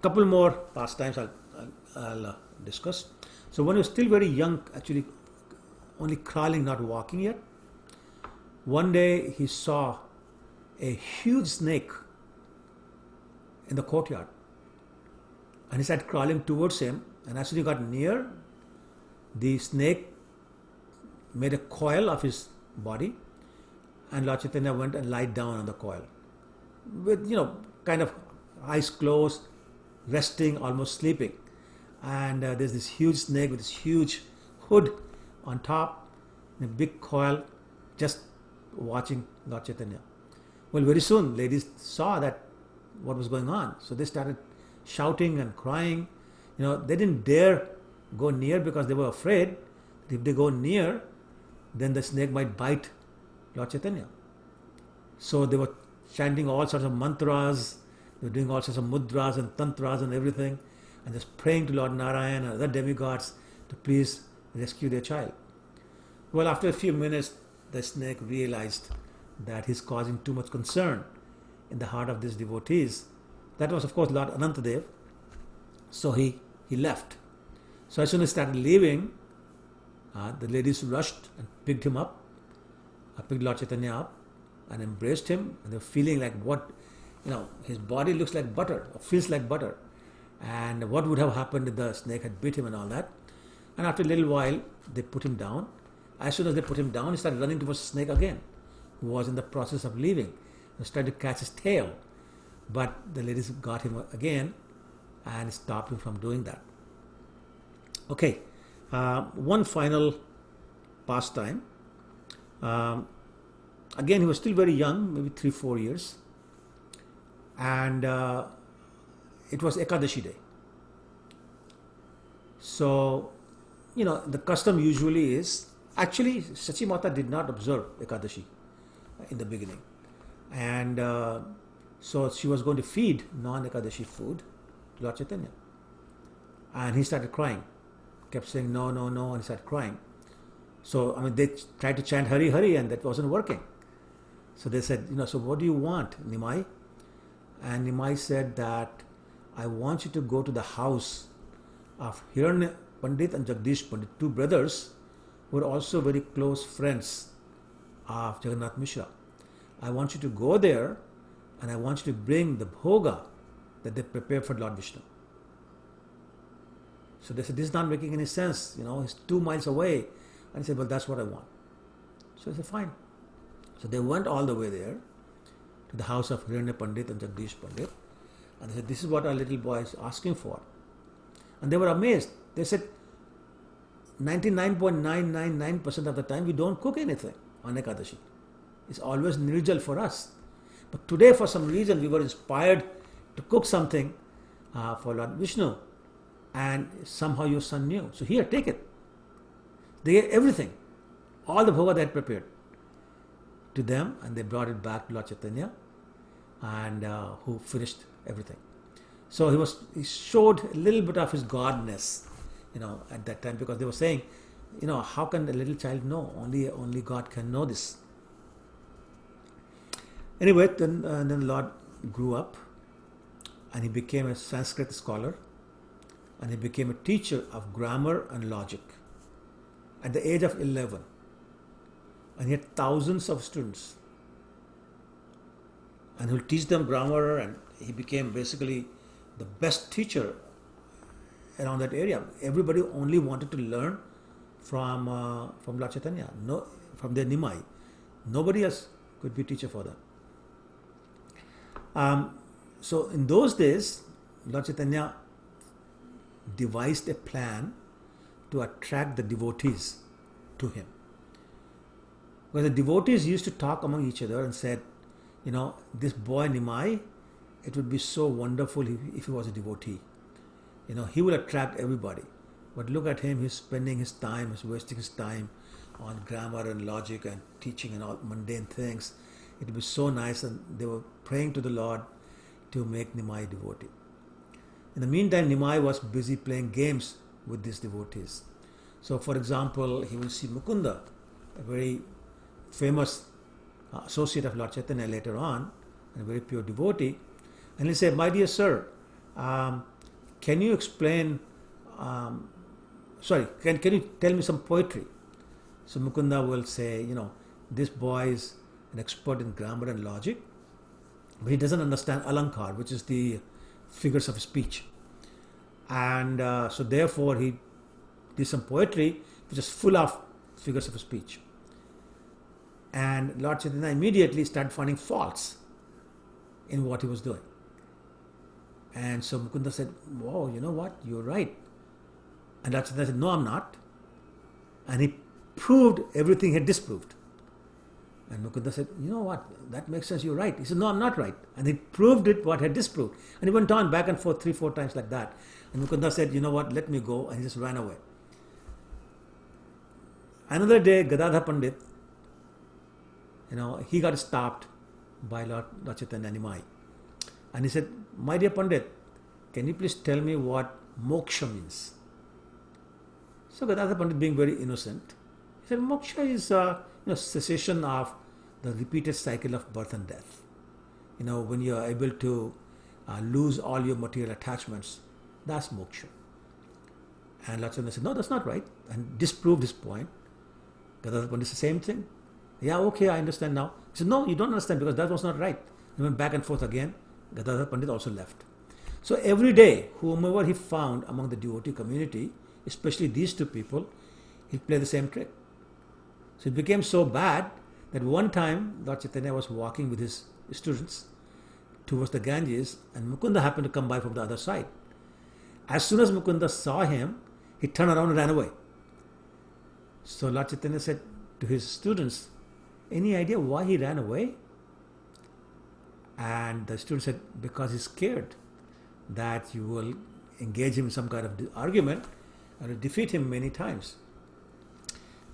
Couple more pastimes I'll discuss. So when he was still very young, actually only crawling, not walking yet, one day he saw a huge snake in the courtyard. And he started crawling towards him. And as soon as he got near, the snake made a coil of his body. And Lord Chaitanya went and lied down on the coil. With, kind of eyes closed, resting, almost sleeping. And there's this huge snake with this huge hood on top, and a big coil, just watching Lord Chaitanya. Well, very soon, ladies saw that what was going on. So they started shouting and crying. They didn't dare go near because they were afraid that if they go near, then the snake might bite Lord Chaitanya. So they were chanting all sorts of mantras, they were doing all sorts of mudras and tantras and everything, and just praying to Lord Narayan and other demigods to please rescue their child. Well, after a few minutes, the snake realized that he's causing too much concern in the heart of these devotees. That was, of course, Lord Anantadev. So he left. So as soon as he started leaving, the ladies rushed and picked him up, picked Lord Chaitanya up and embraced him. And they were feeling like his body looks like butter, or feels like butter. And what would have happened if the snake had bit him and all that. And after a little while, they put him down. As soon as they put him down, he started running towards the snake again, who was in the process of leaving. He was trying to catch his tail. But the ladies got him again and stopped him from doing that. Okay, one final pastime. Again, he was still very young, maybe 3-4 years. And it was Ekadashi day. So, the custom usually is, actually, Sachi Mata did not observe Ekadashi in the beginning. And so she was going to feed non-Ekadashi food to Lord Chaitanya. And he started crying, kept saying no, and he started crying. So, they tried to chant Hari Hari and that wasn't working. So they said, so what do you want, Nimai? And Nimai said that, I want you to go to the house of Hiranya Pandit and Jagdish Pandit, two brothers who were also very close friends of Jagannath Mishra. I want you to go there and I want you to bring the bhoga that they prepared for Lord Vishnu. So they said, this is not making any sense. He's 2 miles away. And he said, well, that's what I want. So he said, fine. So they went all the way there to the house of Hiranya Pandit and Jagdish Pandit. And they said, this is what our little boy is asking for. And they were amazed. They said, 99.999% of the time we don't cook anything on Ekadashi. It's always Nirjal for us. But today, for some reason, we were inspired to cook something for Lord Vishnu. And somehow your son knew. So here, take it. They ate everything. All the bhoga they had prepared to them. And they brought it back to Lord Chaitanya. And who finished everything. So he showed a little bit of his godness, at that time, because they were saying, how can a little child know? Only God can know this. Anyway, then the Lord grew up, and he became a Sanskrit scholar, and he became a teacher of grammar and logic at the age of 11. And he had thousands of students. And he'll teach them grammar, and he became basically the best teacher around that area. Everybody only wanted to learn from Lord Chaitanya, from their Nimai. Nobody else could be teacher for them. So in those days, Lord Chaitanya devised a plan to attract the devotees to him. Because the devotees used to talk among each other and said, this boy Nimai, it would be so wonderful if he was a devotee. He will attract everybody. But look at him, he's wasting his time on grammar and logic and teaching and all mundane things. It would be so nice, and they were praying to the Lord to make Nimai a devotee. In the meantime, Nimai was busy playing games with these devotees. So, for example, he will see Mukunda, a very famous associate of Lord Chaitanya later on, and a very pure devotee, and he'll say, "My dear sir, can you explain, can you tell me some poetry?" So Mukunda will say, this boy is an expert in grammar and logic, but he doesn't understand alankar, which is the figures of speech. And so therefore he did some poetry which is full of figures of speech. And Lord Chaitanya immediately started finding faults in what he was doing. And so Mukunda said, "Whoa, you know what? You're right." And Lord Chaitanya said, "No, I'm not." And he proved everything he had disproved. And Mukunda said, "You know what? That makes sense. You're right." He said, "No, I'm not right." And he proved it what he had disproved. And he went on back and forth 3-4 times like that. And Mukunda said, "You know what? Let me go." And he just ran away. Another day, Gadadhar Pandit, he got stopped by Lord Chaitanya Nimai. And he said, "My dear Pandit, can you please tell me what moksha means?" So Gadadhar Pandit, being very innocent, he said, "Moksha is cessation of the repeated cycle of birth and death. When you are able to lose all your material attachments, that's moksha." And Lord Chaitanya said, "No, that's not right," and disproved his point. Gadadhar Pandit said, "Same thing." "Yeah, okay, I understand now." He said, "No, you don't understand, because that was not right." He went back and forth again. Gadadhar Pandit also left. So every day, whomever he found among the devotee community, especially these two people, he'd play the same trick. So it became so bad that one time Lord Chaitanya was walking with his students towards the Ganges, and Mukunda happened to come by from the other side. As soon as Mukunda saw him, he turned around and ran away. So Lord Chaitanya said to his students, "Any idea why he ran away?" And the student said, "Because he's scared that you will engage him in some kind of argument and will defeat him many times."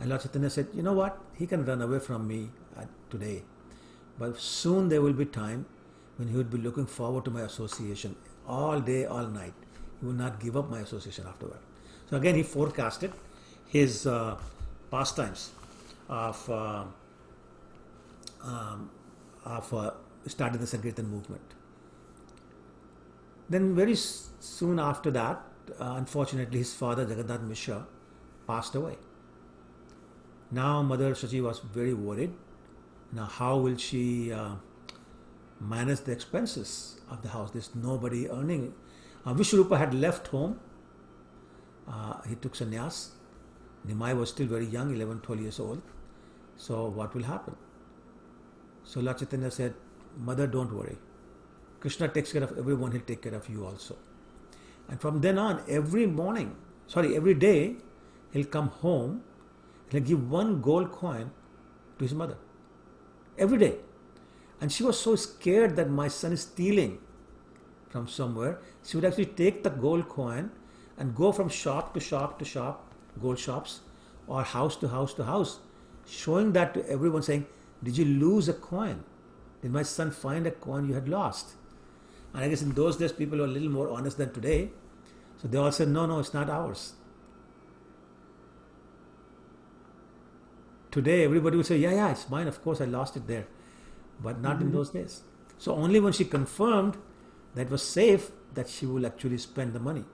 And Lord Chaitanya said, "You know what? He can run away from me today, but soon there will be time when he would be looking forward to my association all day, all night. He will not give up my association afterward." So again, he forecasted his pastimes of starting the Sankirtan movement. Then very soon after that, unfortunately, his father Jagannath Mishra passed away. Now Mother Shachi was very worried. Now how will she manage the expenses of the house? There's nobody earning. Vishwarupa had left home. He took sannyas. Nimai was still very young, 11-12 years old. So what will happen? So Lord Chaitanya said, "Mother, don't worry. Krishna takes care of everyone, he'll take care of you also." And from then on, every day, he'll come home, he'll give one gold coin to his mother. Every day. And she was so scared that my son is stealing from somewhere. She would actually take the gold coin and go from shop to shop to shop, gold shops, or house to house to house, showing that to everyone, saying, "Did you lose a coin? Did my son find a coin you had lost?" And I guess in those days, people were a little more honest than today. So they all said, no, no, it's not ours. Today, everybody would say, yeah, yeah, it's mine. Of course, I lost it there. But not in those days. So only when she confirmed that it was safe that she will actually spend the money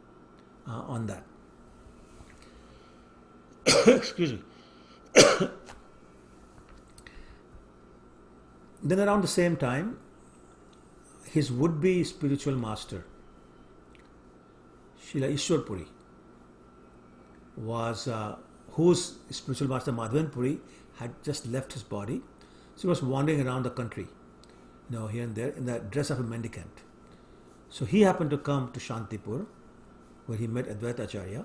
on that. Excuse me. Then around the same time, his would-be spiritual master, Srila Ishwar Puri, was whose spiritual master Madhavan Puri had just left his body. So he was wandering around the country, here and there, in the dress of a mendicant. So he happened to come to Shantipur, where he met Advaita Acharya,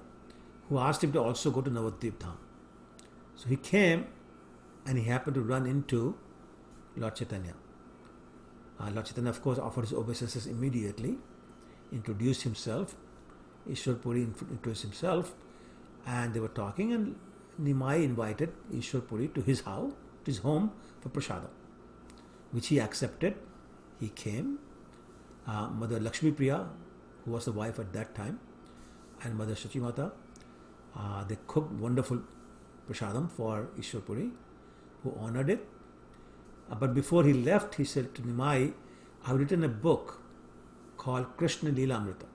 who asked him to also go to Navadvip Dham. So he came, and he happened to run into Lord Chaitanya. Lord Chaitanya, of course, offered his obeisances immediately, introduced himself. Ishwar Puri introduced himself, and they were talking, and Nimai invited Ishwar Puri to his house, to his home, for prasadam, which he accepted. He came. Mother Lakshmi Priya, who was the wife at that time, and Mother Shachimata, they cooked wonderful prasadam for Ishwar Puri, who honored it. But before he left, he said to Nimai, I've written a book called Krishna Leela Amrita.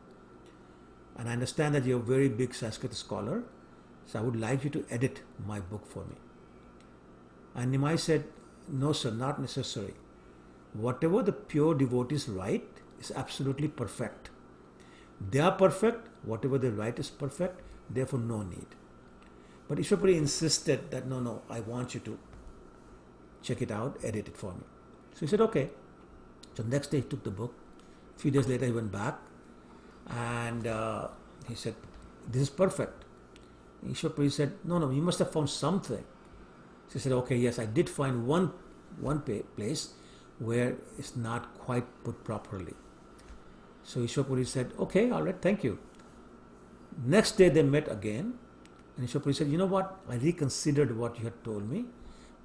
And I understand that you're a very big Sanskrit scholar, so I would like you to edit my book for me. And Nimai said, no sir, not necessary. Whatever the pure devotees write is absolutely perfect. They are perfect, whatever they write is perfect, therefore no need. But Ishwar Puri insisted that no, I want you to check it out, edit it for me. So he said, okay. So next day he took the book. A few days later he went back and he said, this is perfect. Ishwar Puri said, no, you must have found something. So he said, okay, yes, I did find one place where it's not quite put properly. So Ishwar Puri said, okay, all right, thank you. Next day they met again, and Ishwar Puri said, you know what, I reconsidered what you had told me.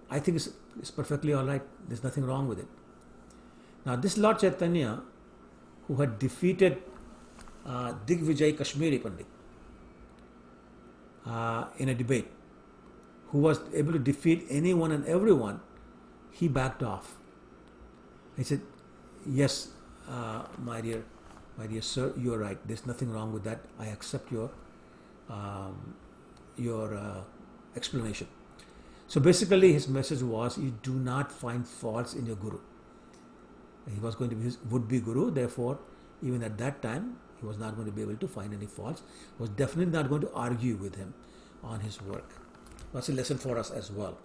I think it's perfectly all right. There's nothing wrong with it. Now this Lord Chaitanya, who had defeated Digvijay Kashmiri Pandit in a debate, who was able to defeat anyone and everyone, he backed off. He said, yes, my dear sir, you are right. There's nothing wrong with that. I accept your explanation. So basically his message was, you do not find faults in your guru. He was going to be his would-be guru, therefore even at that time he was not going to be able to find any faults. He was definitely not going to argue with him on his work. That's a lesson for us as well.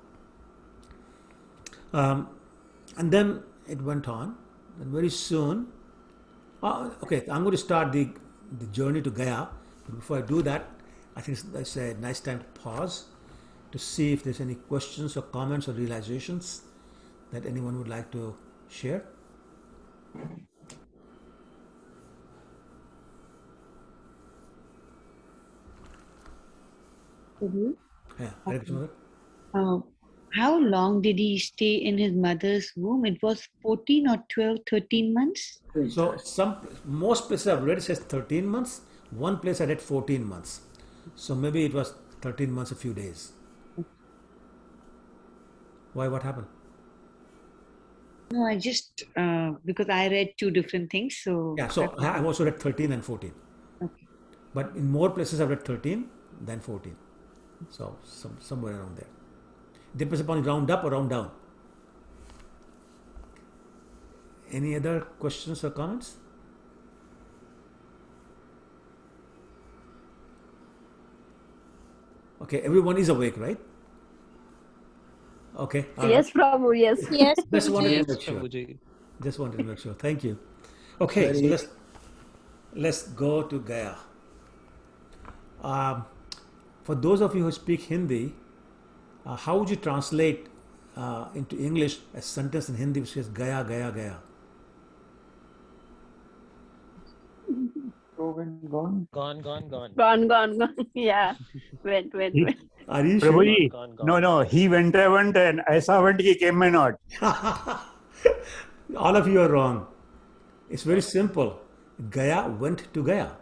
And then it went on, and very soon, okay, I'm going to start the journey to Gaya. But before I do that, I think it's a nice time to pause to see if there's any questions or comments or realizations that anyone would like to share. Yeah, Hare Krishna. How long did he stay in his mother's womb? It was 14 or 12, 13 months? So most places I've read it says 13 months. One place I read 14 months. So maybe it was 13 months, a few days. Why? What happened? No, I just, because I read two different things. So Yeah, so I've also read 13 and 14. Okay. But in more places I've read 13 than 14. So somewhere around there. Depends upon round up or round down. Any other questions or comments? Okay, everyone is awake, right? Okay. all right. Yes, Prabhu, yes. Yes. Just wanted to Yes, make sure. Prabhuji. Just wanted to make sure. Thank you. Okay, so let's go to Gaya. For those of you who speak Hindi, how would you translate into English a sentence in Hindi which says Gaya, Gaya, Gaya? Gone. Gone. Gone. Yeah. Went. Are you sure? Prabhuji, Gone. no, he went and aisa went, he came not. All of you are wrong. It's very simple. Gaya went to Gaya.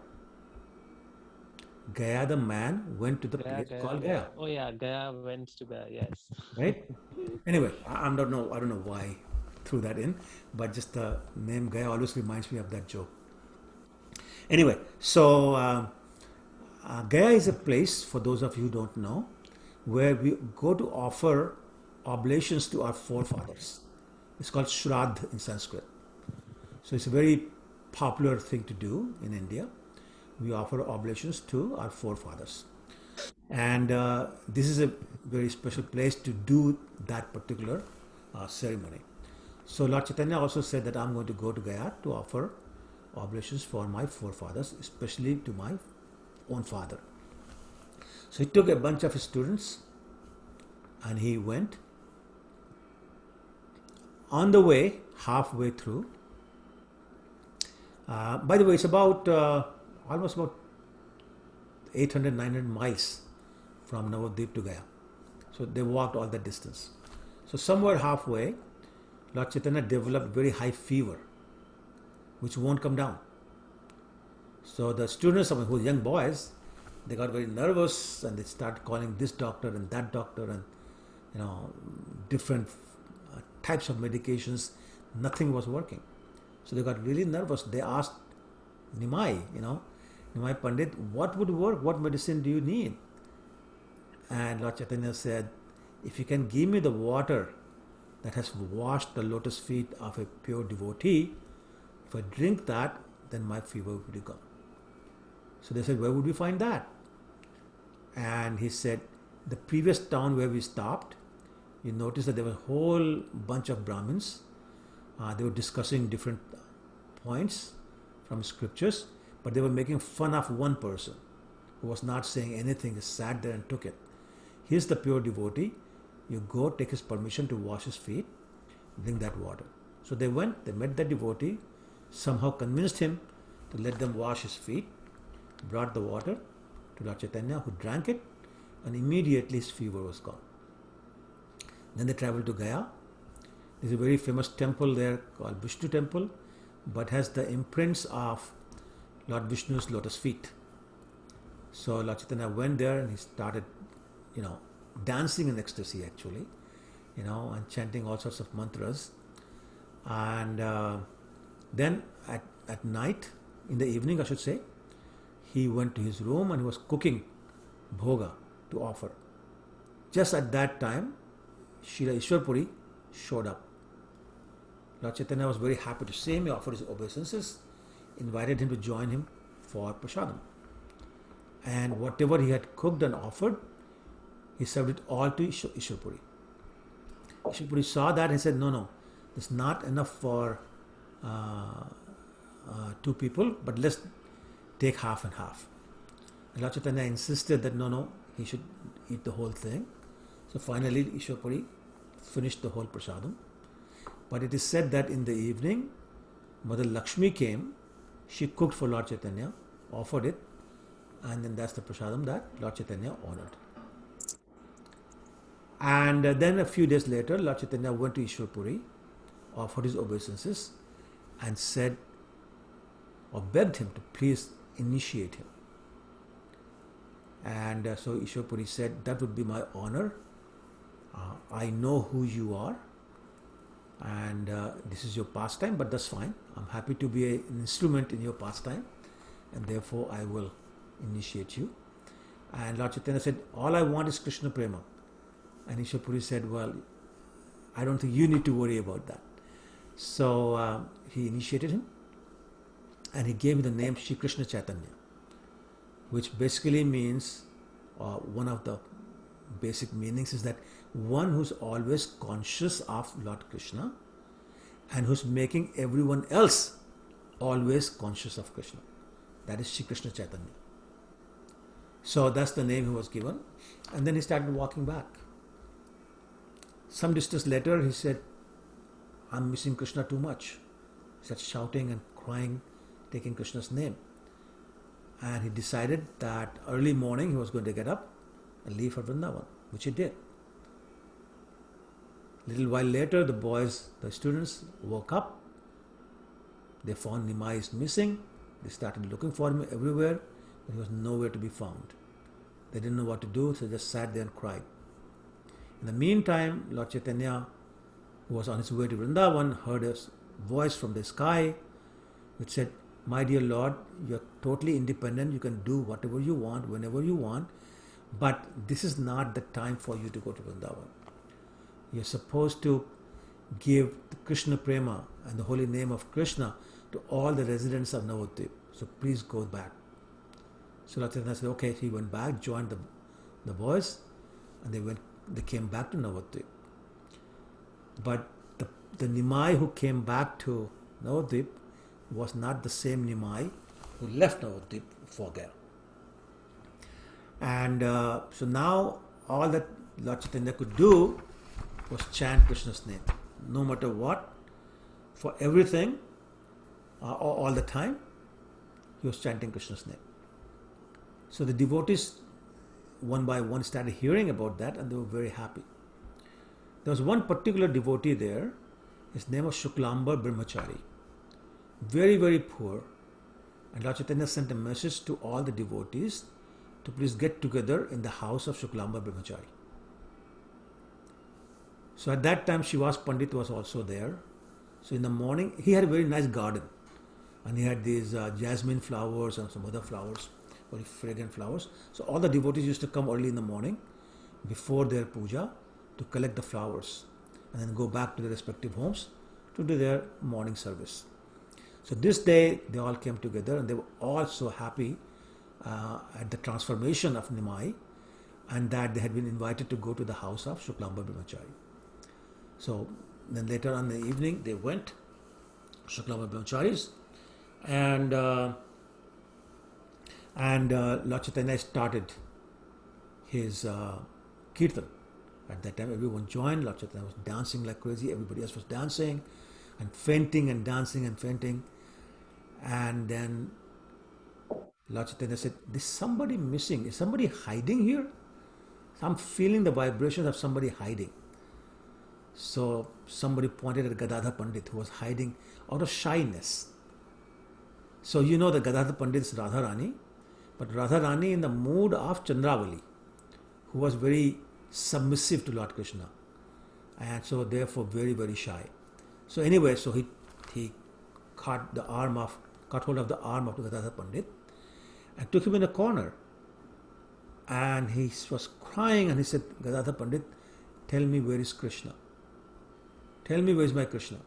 Gaya, the man, went to the place called Gaya. Oh yeah, Gaya went to Gaya. Yes. Right? Anyway, I don't know why I threw that in, but just the name Gaya always reminds me of that joke. Anyway, so Gaya is a place, for those of you who don't know, where we go to offer oblations to our forefathers. It's called Shraddh in Sanskrit. So it's a very popular thing to do in India. We offer oblations to our forefathers. And this is a very special place to do that particular ceremony. So Lord Chaitanya also said that I'm going to go to Gaya to offer oblations for my forefathers, especially to my own father. So he took a bunch of his students and he went. On the way, halfway through, by the way, it's about almost about 800, 900 miles from Navadvip to Gaya. So they walked all that distance. So somewhere halfway, Lord Chaitanya developed very high fever, which won't come down. So the students, who were young boys, they got very nervous and they started calling this doctor and that doctor and different types of medications. Nothing was working. So they got really nervous. They asked Nimai, Nimai Pandit, what would work? What medicine do you need? And Lord Chaitanya said, if you can give me the water that has washed the lotus feet of a pure devotee, if I drink that, then my fever will be gone. So they said, where would we find that? And he said, the previous town where we stopped, you notice that there was a whole bunch of Brahmins. They were discussing different points from scriptures, but they were making fun of one person who was not saying anything. He sat there and took it. He's the pure devotee. You go, take his permission to wash his feet, bring that water. So they went, they met the devotee, somehow convinced him to let them wash his feet, brought the water to Lord Chaitanya, who drank it, and immediately his fever was gone. Then they traveled to Gaya. There's a very famous temple there called Vishnu Temple, but has the imprints of Lord Vishnu's lotus feet. So Lord Chaitanya went there and he started, dancing in ecstasy actually, and chanting all sorts of mantras. And then at night, in the evening I should say, he went to his room and he was cooking bhoga to offer. Just at that time, Srila Ishwarpuri showed up. Lord Chaitanya was very happy to see him. He offered his obeisances, invited him to join him for prasadam. And whatever he had cooked and offered, he served it all to Ishwarpuri. Ishwarpuri saw that and said, no, it's not enough for two people, but let's take half and half. And Lord Chaitanya insisted that no, he should eat the whole thing. So finally Ishwarpuri finished the whole prasadam. But it is said that in the evening, Mother Lakshmi came, she cooked for Lord Chaitanya, offered it, and then that's the prasadam that Lord Chaitanya honored. And then a few days later, Lord Chaitanya went to Ishwarpuri, offered his obeisances, and said, or begged him to please initiate him. And so Ishwarpuri said, that would be my honor. I know who you are, and this is your pastime, but that's fine. I'm happy to be an instrument in your pastime, and therefore I will initiate you. And Lord Chaitanya said, all I want is Krishna Prema. And Ishwarpuri said, well, I don't think you need to worry about that. So he initiated him, and he gave him the name Shri Krishna Chaitanya, which basically means, one of the basic meanings is that one who's always conscious of Lord Krishna and who's making everyone else always conscious of Krishna. That is Shri Krishna Chaitanya. So that's the name he was given. And then he started walking back. Some distance later he said, I'm missing Krishna too much. He started shouting and crying, taking Krishna's name. And he decided that early morning he was going to get up and leave for Vrindavan, which he did. Little while later, the boys, the students woke up. They found Nimai is missing. They started looking for him everywhere, but he was nowhere to be found. They didn't know what to do, so they just sat there and cried. In the meantime, Lord Chaitanya, who was on his way to Vrindavan, heard a voice from the sky which said, "My dear Lord, you're totally independent. You can do whatever you want, whenever you want, but this is not the time for you to go to Vrindavan. You're supposed to give the Krishna Prema and the holy name of Krishna to all the residents of Navadvip. So please go back." So Lord Chaitanya said, okay. He went back, joined the boys, and they came back to Navadvip. But the Nimai who came back to Navadvip was not the same Nimai who left Navadvip for Gaya. And so now all that Lord Chaitanya could do was chant Krishna's name. No matter what, for everything, all the time, he was chanting Krishna's name. So the devotees, one by one, started hearing about that, and they were very happy. There was one particular devotee there. His name was Shuklambar Brahmachari. Very, very poor. And Lord Chaitanya sent a message to all the devotees to please get together in the house of Shuklambar Brahmachari. So at that time, Shivas Pandit was also there. So in the morning, he had a very nice garden. And he had these jasmine flowers and some other flowers, very fragrant flowers. So all the devotees used to come early in the morning before their puja to collect the flowers and then go back to their respective homes to do their morning service. So this day, they all came together and they were all so happy at the transformation of Nimai, and that they had been invited to go to the house of Shuklambar Brahmachari. So then later on in the evening, they went, Shuklambar Brahmacharis, and Lord Chaitanya started his kirtan. At that time, everyone joined. Lord Chaitanya was dancing like crazy. Everybody else was dancing and fainting and dancing and fainting. And then Lord Chaitanya said, "There's somebody missing. Is somebody hiding here? I'm feeling the vibrations of somebody hiding." So somebody pointed at Gadadhar Pandit, who was hiding out of shyness. So you know that Gadadhar Pandit is Radharani, but Radharani in the mood of Chandravali, who was very submissive to Lord Krishna, and so therefore very, very shy. So anyway, so he caught hold of the arm of Gadadhar Pandit and took him in a corner. And he was crying and he said, "Gadadhar Pandit, tell me where is Krishna? Tell me where is my Krishna?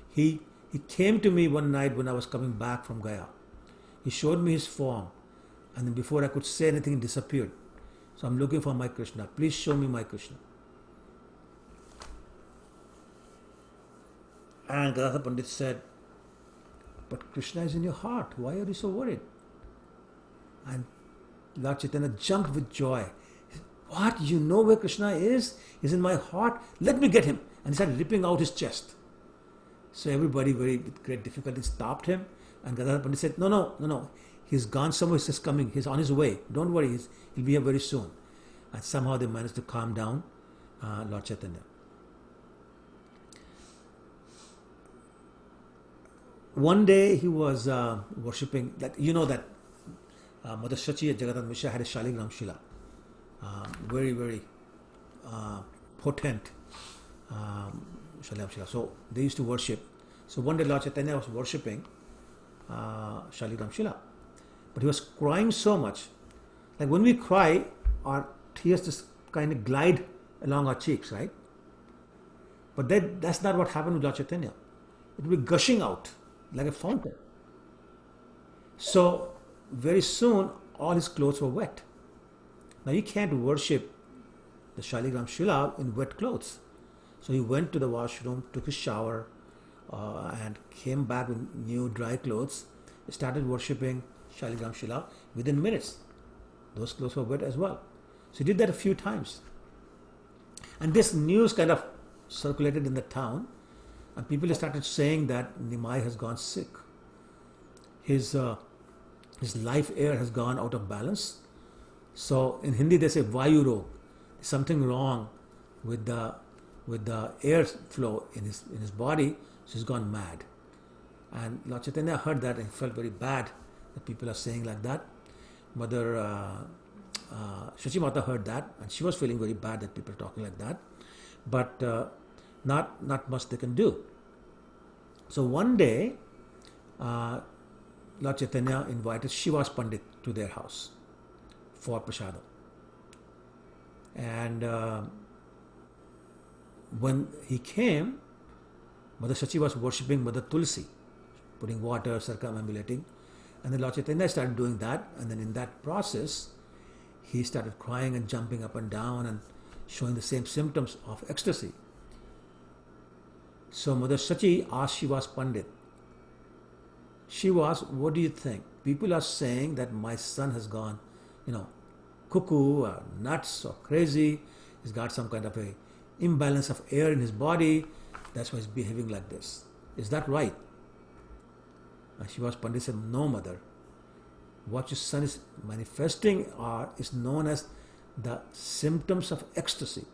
He came to me one night when I was coming back from Gaya. He showed me his form, and then before I could say anything, he disappeared. So I'm looking for my Krishna. Please show me my Krishna." And Gadadhar Pandit said, "But Krishna is in your heart. Why are you so worried?" And Lord Chaitanya jumped with joy. He said, "What? You know where Krishna is? He's in my heart. Let me get him." And he started ripping out his chest. So everybody, with great difficulty, stopped him. And Gadadhar Pandit said, No. He's gone somewhere. He's just coming. He's on his way. Don't worry. He'll be here very soon. And somehow they managed to calm down Lord Chaitanya. One day he was worshipping, like you know that Mother Shachi at Jagadnath Mishra had a Shaligram Shila. Very, very potent Shaligram Shila. So they used to worship. So one day Lord Chaitanya was worshipping Shaligram Shila. But he was crying so much. Like when we cry, our tears just kind of glide along our cheeks, right? But that's not what happened with Lord Chaitanya. It would be gushing out like a fountain. So very soon, all his clothes were wet. Now you can't worship the Shaligram Shila in wet clothes. So he went to the washroom, took his shower, and came back with new dry clothes. He started worshipping Shaligram Shila. Within minutes, those clothes were wet as well. So he did that a few times. And this news kind of circulated in the town, and people started saying that Nimai has gone sick. His life air has gone out of balance. So in Hindi they say Vayu Rog. There's something wrong with the air flow in his body, so he's gone mad. And Lord Chaitanya heard that and he felt very bad that people are saying like that. Mother Shachi Mata heard that and she was feeling very bad that people are talking like that. But not much they can do. So one day, Lord Chaitanya invited Shivas Pandit to their house for prasadam. And when he came, Mother Shachi was worshipping Mother Tulsi, putting water, circumambulating. And then Lord Chaitanya started doing that. And then in that process, he started crying and jumping up and down and showing the same symptoms of ecstasy. So Mother Shachi asked Shivas Pandit, Shivas, what do you think? People are saying that my son has gone, cuckoo or nuts or crazy. He's got some kind of a imbalance of air in his body. That's why he's behaving like this. Is that right? And Shivas Pandit said, no, mother. What your son is manifesting is known as the symptoms of ecstasy.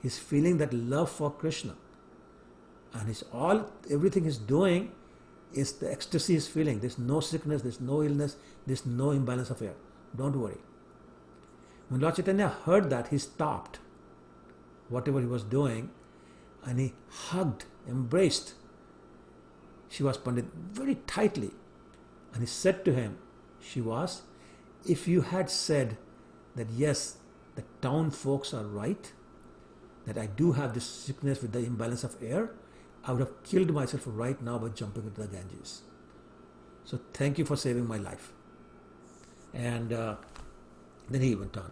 He's feeling that love for Krishna. And everything he's doing is the ecstasy he's feeling. There's no sickness, there's no illness, there's no imbalance of air. Don't worry. When Lord Chaitanya heard that, he stopped whatever he was doing and he hugged, embraced Shivas Pandit very tightly. And he said to him, Shivas, if you had said that yes, the town folks are right, that I do have this sickness with the imbalance of air, I would have killed myself right now by jumping into the Ganges. So thank you for saving my life. And then he went on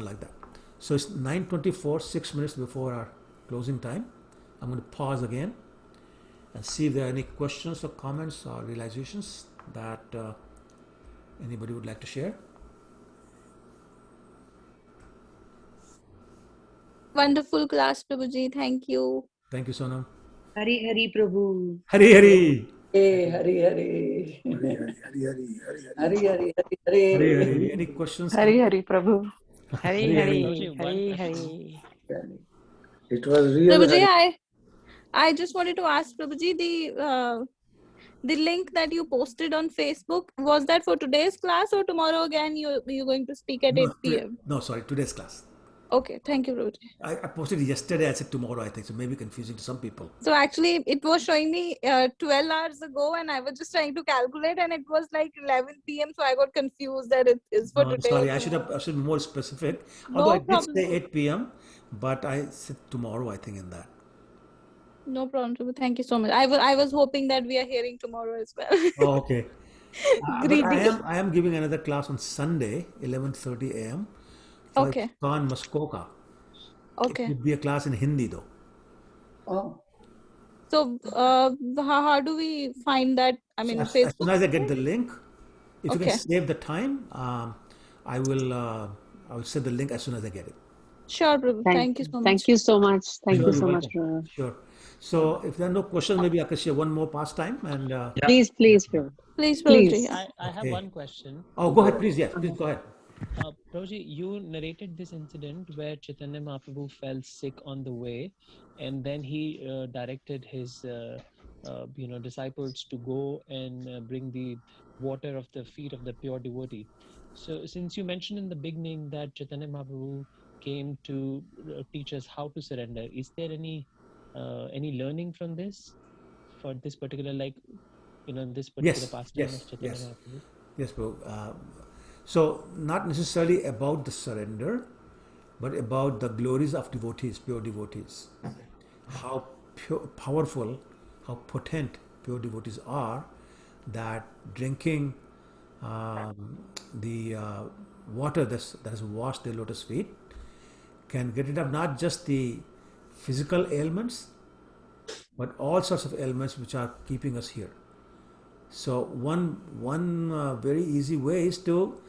like that. So it's 9:24, 6 minutes before our closing time. I'm going to pause again and see if there are any questions or comments or realizations that anybody would like to share. Wonderful class, Prabhuji. Thank you. Thank you, Sonam. Hari Hari Prabhu. Hari Hari. Hey, Hari Hari. Hari Hari Hari Hari Hari Hari Hari Hari Hari. Hari. Any questions? Hari Hari Prabhu. Hari Hari Hari. Hari. It was really Prabhuji, I just wanted to ask Prabhuji, the link that you posted on Facebook, was that for today's class or tomorrow again you're going to speak at 8 p.m.? No, sorry, today's class. Okay, thank you, Prabhuji. I posted it yesterday. I said tomorrow, I think. So maybe confusing to some people. So actually, it was showing me 12 hours ago, and I was just trying to calculate, and it was like 11 p.m. So I got confused that it is for No, today. sorry, I should be more specific. No Although I did problem. say 8 p.m., but I said tomorrow, I think, in that. No problem, Prabhu. Thank you so much. I was hoping that we are hearing tomorrow as well. Oh, okay. But Greedy. I am giving another class on Sunday, 11:30 a.m. for Okay. Khan Muskoka. It Okay. would be a class in Hindi, though. Oh, So how do we find that? I mean, As Facebook. soon as I get the link, if you Okay. can save the time, I will send the link as soon as I get it. Sure, Prabhu. Thank you so much. Thank you so much. Thank Sure, you you're so much, welcome. Prabhu. Sure. So if there are no questions, maybe I can share one more pastime. And Please, Prabhu. Please, Please. Prabhuji. I have Okay. one question. oh, go ahead, please. Yes, please go ahead. Prabhuji, you narrated this incident where Chaitanya Mahaprabhu fell sick on the way, and then he directed his disciples to go and bring the water of the feet of the pure devotee. So since you mentioned in the beginning that Chaitanya Mahaprabhu came to teach us how to surrender, is there any learning from this for this particular this particular Yes, pastime yes, of Chaitanya yes. Mahaprabhu? Yes, bro. So not necessarily about the surrender, but about the glories of devotees, pure devotees. How powerful, how potent pure devotees are, that drinking the water that has washed their lotus feet can get rid of not just the physical ailments, but all sorts of ailments which are keeping us here. So one very easy way is to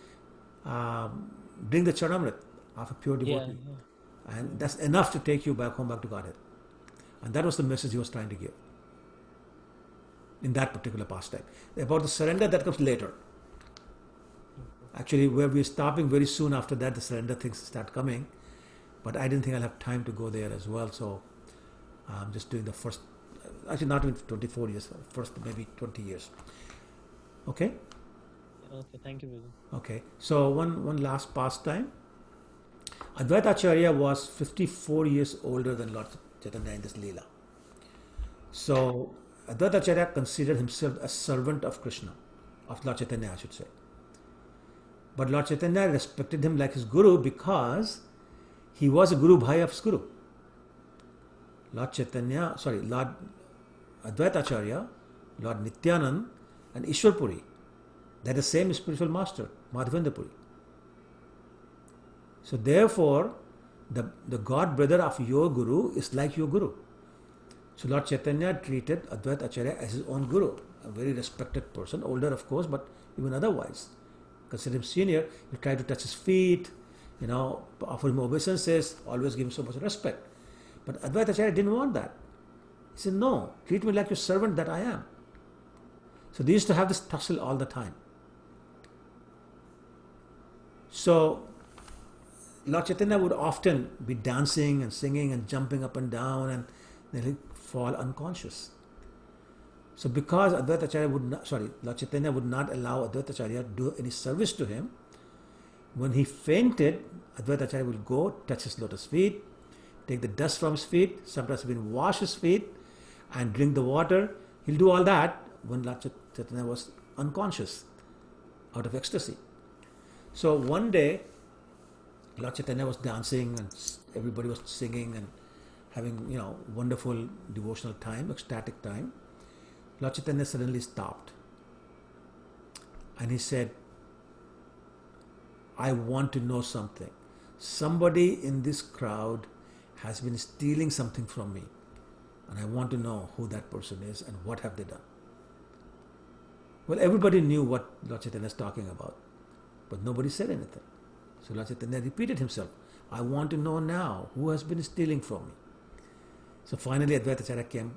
drink the Charanamrit of a pure devotee. Yeah. And that's enough to take you back home, back to Godhead. And that was the message he was trying to give in that particular pastime. About the surrender, that comes later. Actually, where we're stopping very soon after that, the surrender things start coming. But I didn't think I'll have time to go there as well. So I'm just doing the first actually not even 24 years, first maybe 20 years. Okay? Okay, thank you, Prabhu. Okay, so one last pastime. Advaita Acharya was 54 years older than Lord Chaitanya in this Leela. So Advaita Acharya considered himself a servant of Krishna, of Lord Chaitanya, I should say. But Lord Chaitanya respected him like his guru because he was a Guru Bhai of his guru. Lord Advaita Acharya, Lord Nityanand, and Ishwar Puri, they're the same spiritual master, Madhavendra Puri. So therefore, the god brother of your guru is like your guru. So Lord Chaitanya treated Advaita Acharya as his own guru, a very respected person, older of course, but even otherwise. Consider him senior, you try to touch his feet, offer him obeisances, always give him so much respect. But Advaita Acharya didn't want that. He said, no, treat me like your servant that I am. So they used to have this tussle all the time. So Lord Chaitanya would often be dancing and singing and jumping up and down, and then he'd fall unconscious. So because Lord Chaitanya would not allow Advaita Acharya to do any service to him, when he fainted, Advaita Acharya will go, touch his lotus feet, take the dust from his feet, sometimes even wash his feet and drink the water. He'll do all that when Lord Chaitanya was unconscious, out of ecstasy. So one day, Lord Chaitanya was dancing and everybody was singing and having, wonderful devotional time, ecstatic time. Lord Chaitanya suddenly stopped and he said, I want to know something. Somebody in this crowd has been stealing something from me, and I want to know who that person is and what have they done. Well, everybody knew what Lord Chaitanya is talking about, but nobody said anything. So Lord Chaitanya repeated himself, I want to know now who has been stealing from me. So finally Advaita Acharya came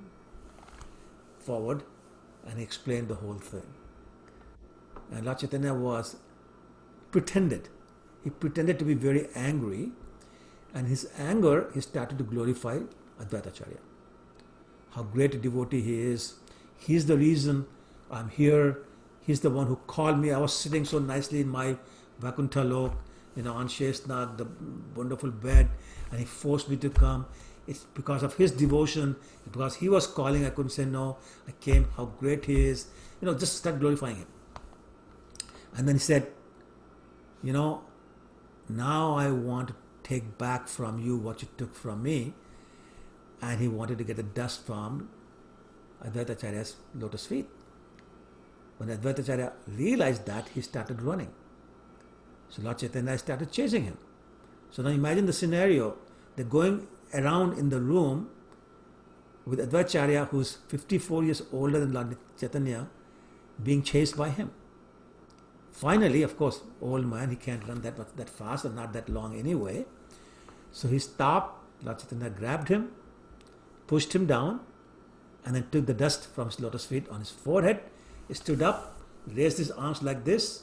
forward and he explained the whole thing. And Lord Chaitanya pretended to be very angry, and his anger, he started to glorify Advaita Acharya. How great a devotee he is. He's the reason I'm here. He's the one who called me. I was sitting so nicely in my Vaikuntha Lok, on Sheshnag, the wonderful bed, and he forced me to come. It's because of his devotion, because he was calling, I couldn't say no. I came, how great he is. Just start glorifying him. And then he said, now I want to take back from you what you took from me. And he wanted to get the dust from Advaita Acharya's lotus feet. When Advaita Acharya realized that, he started running. So Lord Chaitanya started chasing him. So now imagine the scenario. They're going around in the room with Advaita Acharya, who's 54 years older than Lord Chaitanya, being chased by him. Finally, of course, old man, he can't run that fast and not that long anyway. So he stopped. Lord Chaitanya grabbed him, pushed him down, and then took the dust from his lotus feet on his forehead. He stood up, raised his arms like this,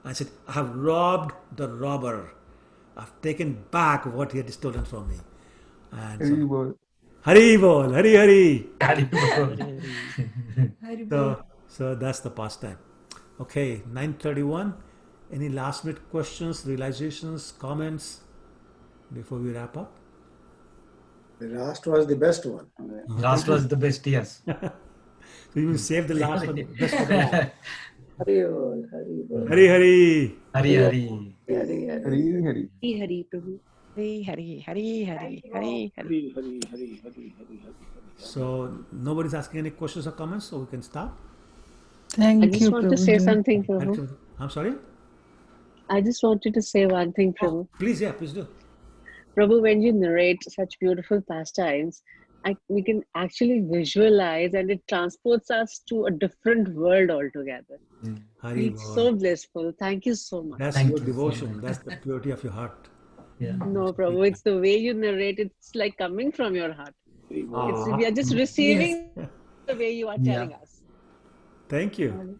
and said, I have robbed the robber. I've taken back what he had stolen from me. And Hari bol. Hari bol, Hari Hari. Hari bol. So that's the pastime. Okay, 9:31. Any last minute questions, realizations, comments before we wrap up? The last was the best one. Last was the best, yes. So you will save the last one. Best for the last. Hari bol. Hari bol. Hari Hari. Hari Hari. Hari Hari. Hari Hari. Hari Hari Prabhu. Hari Hari Hari Hari Hari Hari. So nobody's asking any questions or comments, so we can start. I just want to say something, Prabhu. Actually, I'm sorry? I just wanted to say one thing, Prabhu. Please do. Prabhu, when you narrate such beautiful pastimes, we can actually visualize, and it transports us to a different world altogether. Hari It's bol. so blissful. Thank you so much. That's Thank your you. devotion. That's the purity of your heart. Yeah. No, Prabhu, it's the way you narrate. It's like coming from your heart. Ah, We are just receiving the way you are telling us. Thank you.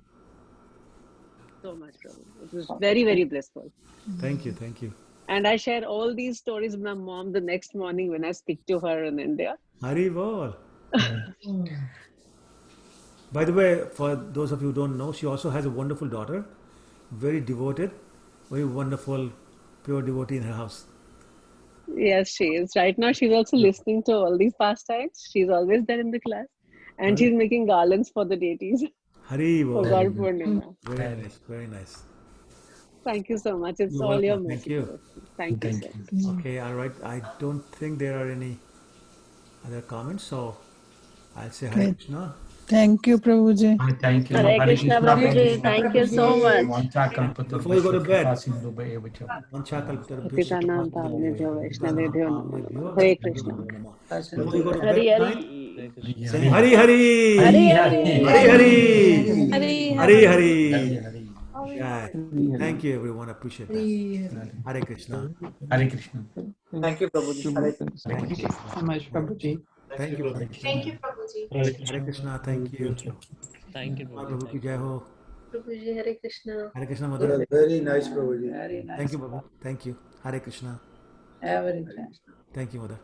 So much, Prabhu. It was very, very blissful. Thank you. And I share all these stories with my mom the next morning when I speak to her in India. Hari bol. By the way, for those of you who don't know, she also has a wonderful daughter, very devoted, very wonderful, pure devotee in her house. Yes, she is. Right now, she's also listening to all these pastimes. She's always there in the class. And she's making garlands for the deities Hari for Bol. God Purnima. Very nice, very nice. Thank you so much. It's You're all your welcome. mercy. Thank you. Prabhu. Thank you, sir. Okay, all right. I don't think there are any other comments, so I'll say Hare Krishna. Thank you, Prabhuji. Thank you. Hare Krishna, Prabhuji. Thank you so much. Before you go to bed, Patitanam Pavanebhyo Vaishnavebhyo Namo Namaha. Hare Krishna. Before you go to bed Hari Hari. tonight, say Hari Hari. Hari Hari. Hari Hari. Hari Hari Hari. Yeah. Thank you, everyone. Appreciate that. Hare Krishna. Hare Krishna. Thank you, Prabhuji. Hare Thank you. so much, Prabhuji. Thank you. Thank you, Prabhuji. Hare Krishna. Thank you. Thank you, Prabhu Prabhuji. ki jai ho. Prabhuji, Hare Krishna. Hare Krishna, That Mother. was very nice, Prabhuji. Very nice. Thank you, Prabhu. Thank you. Hare Krishna. Very nice. Thank you, Mother.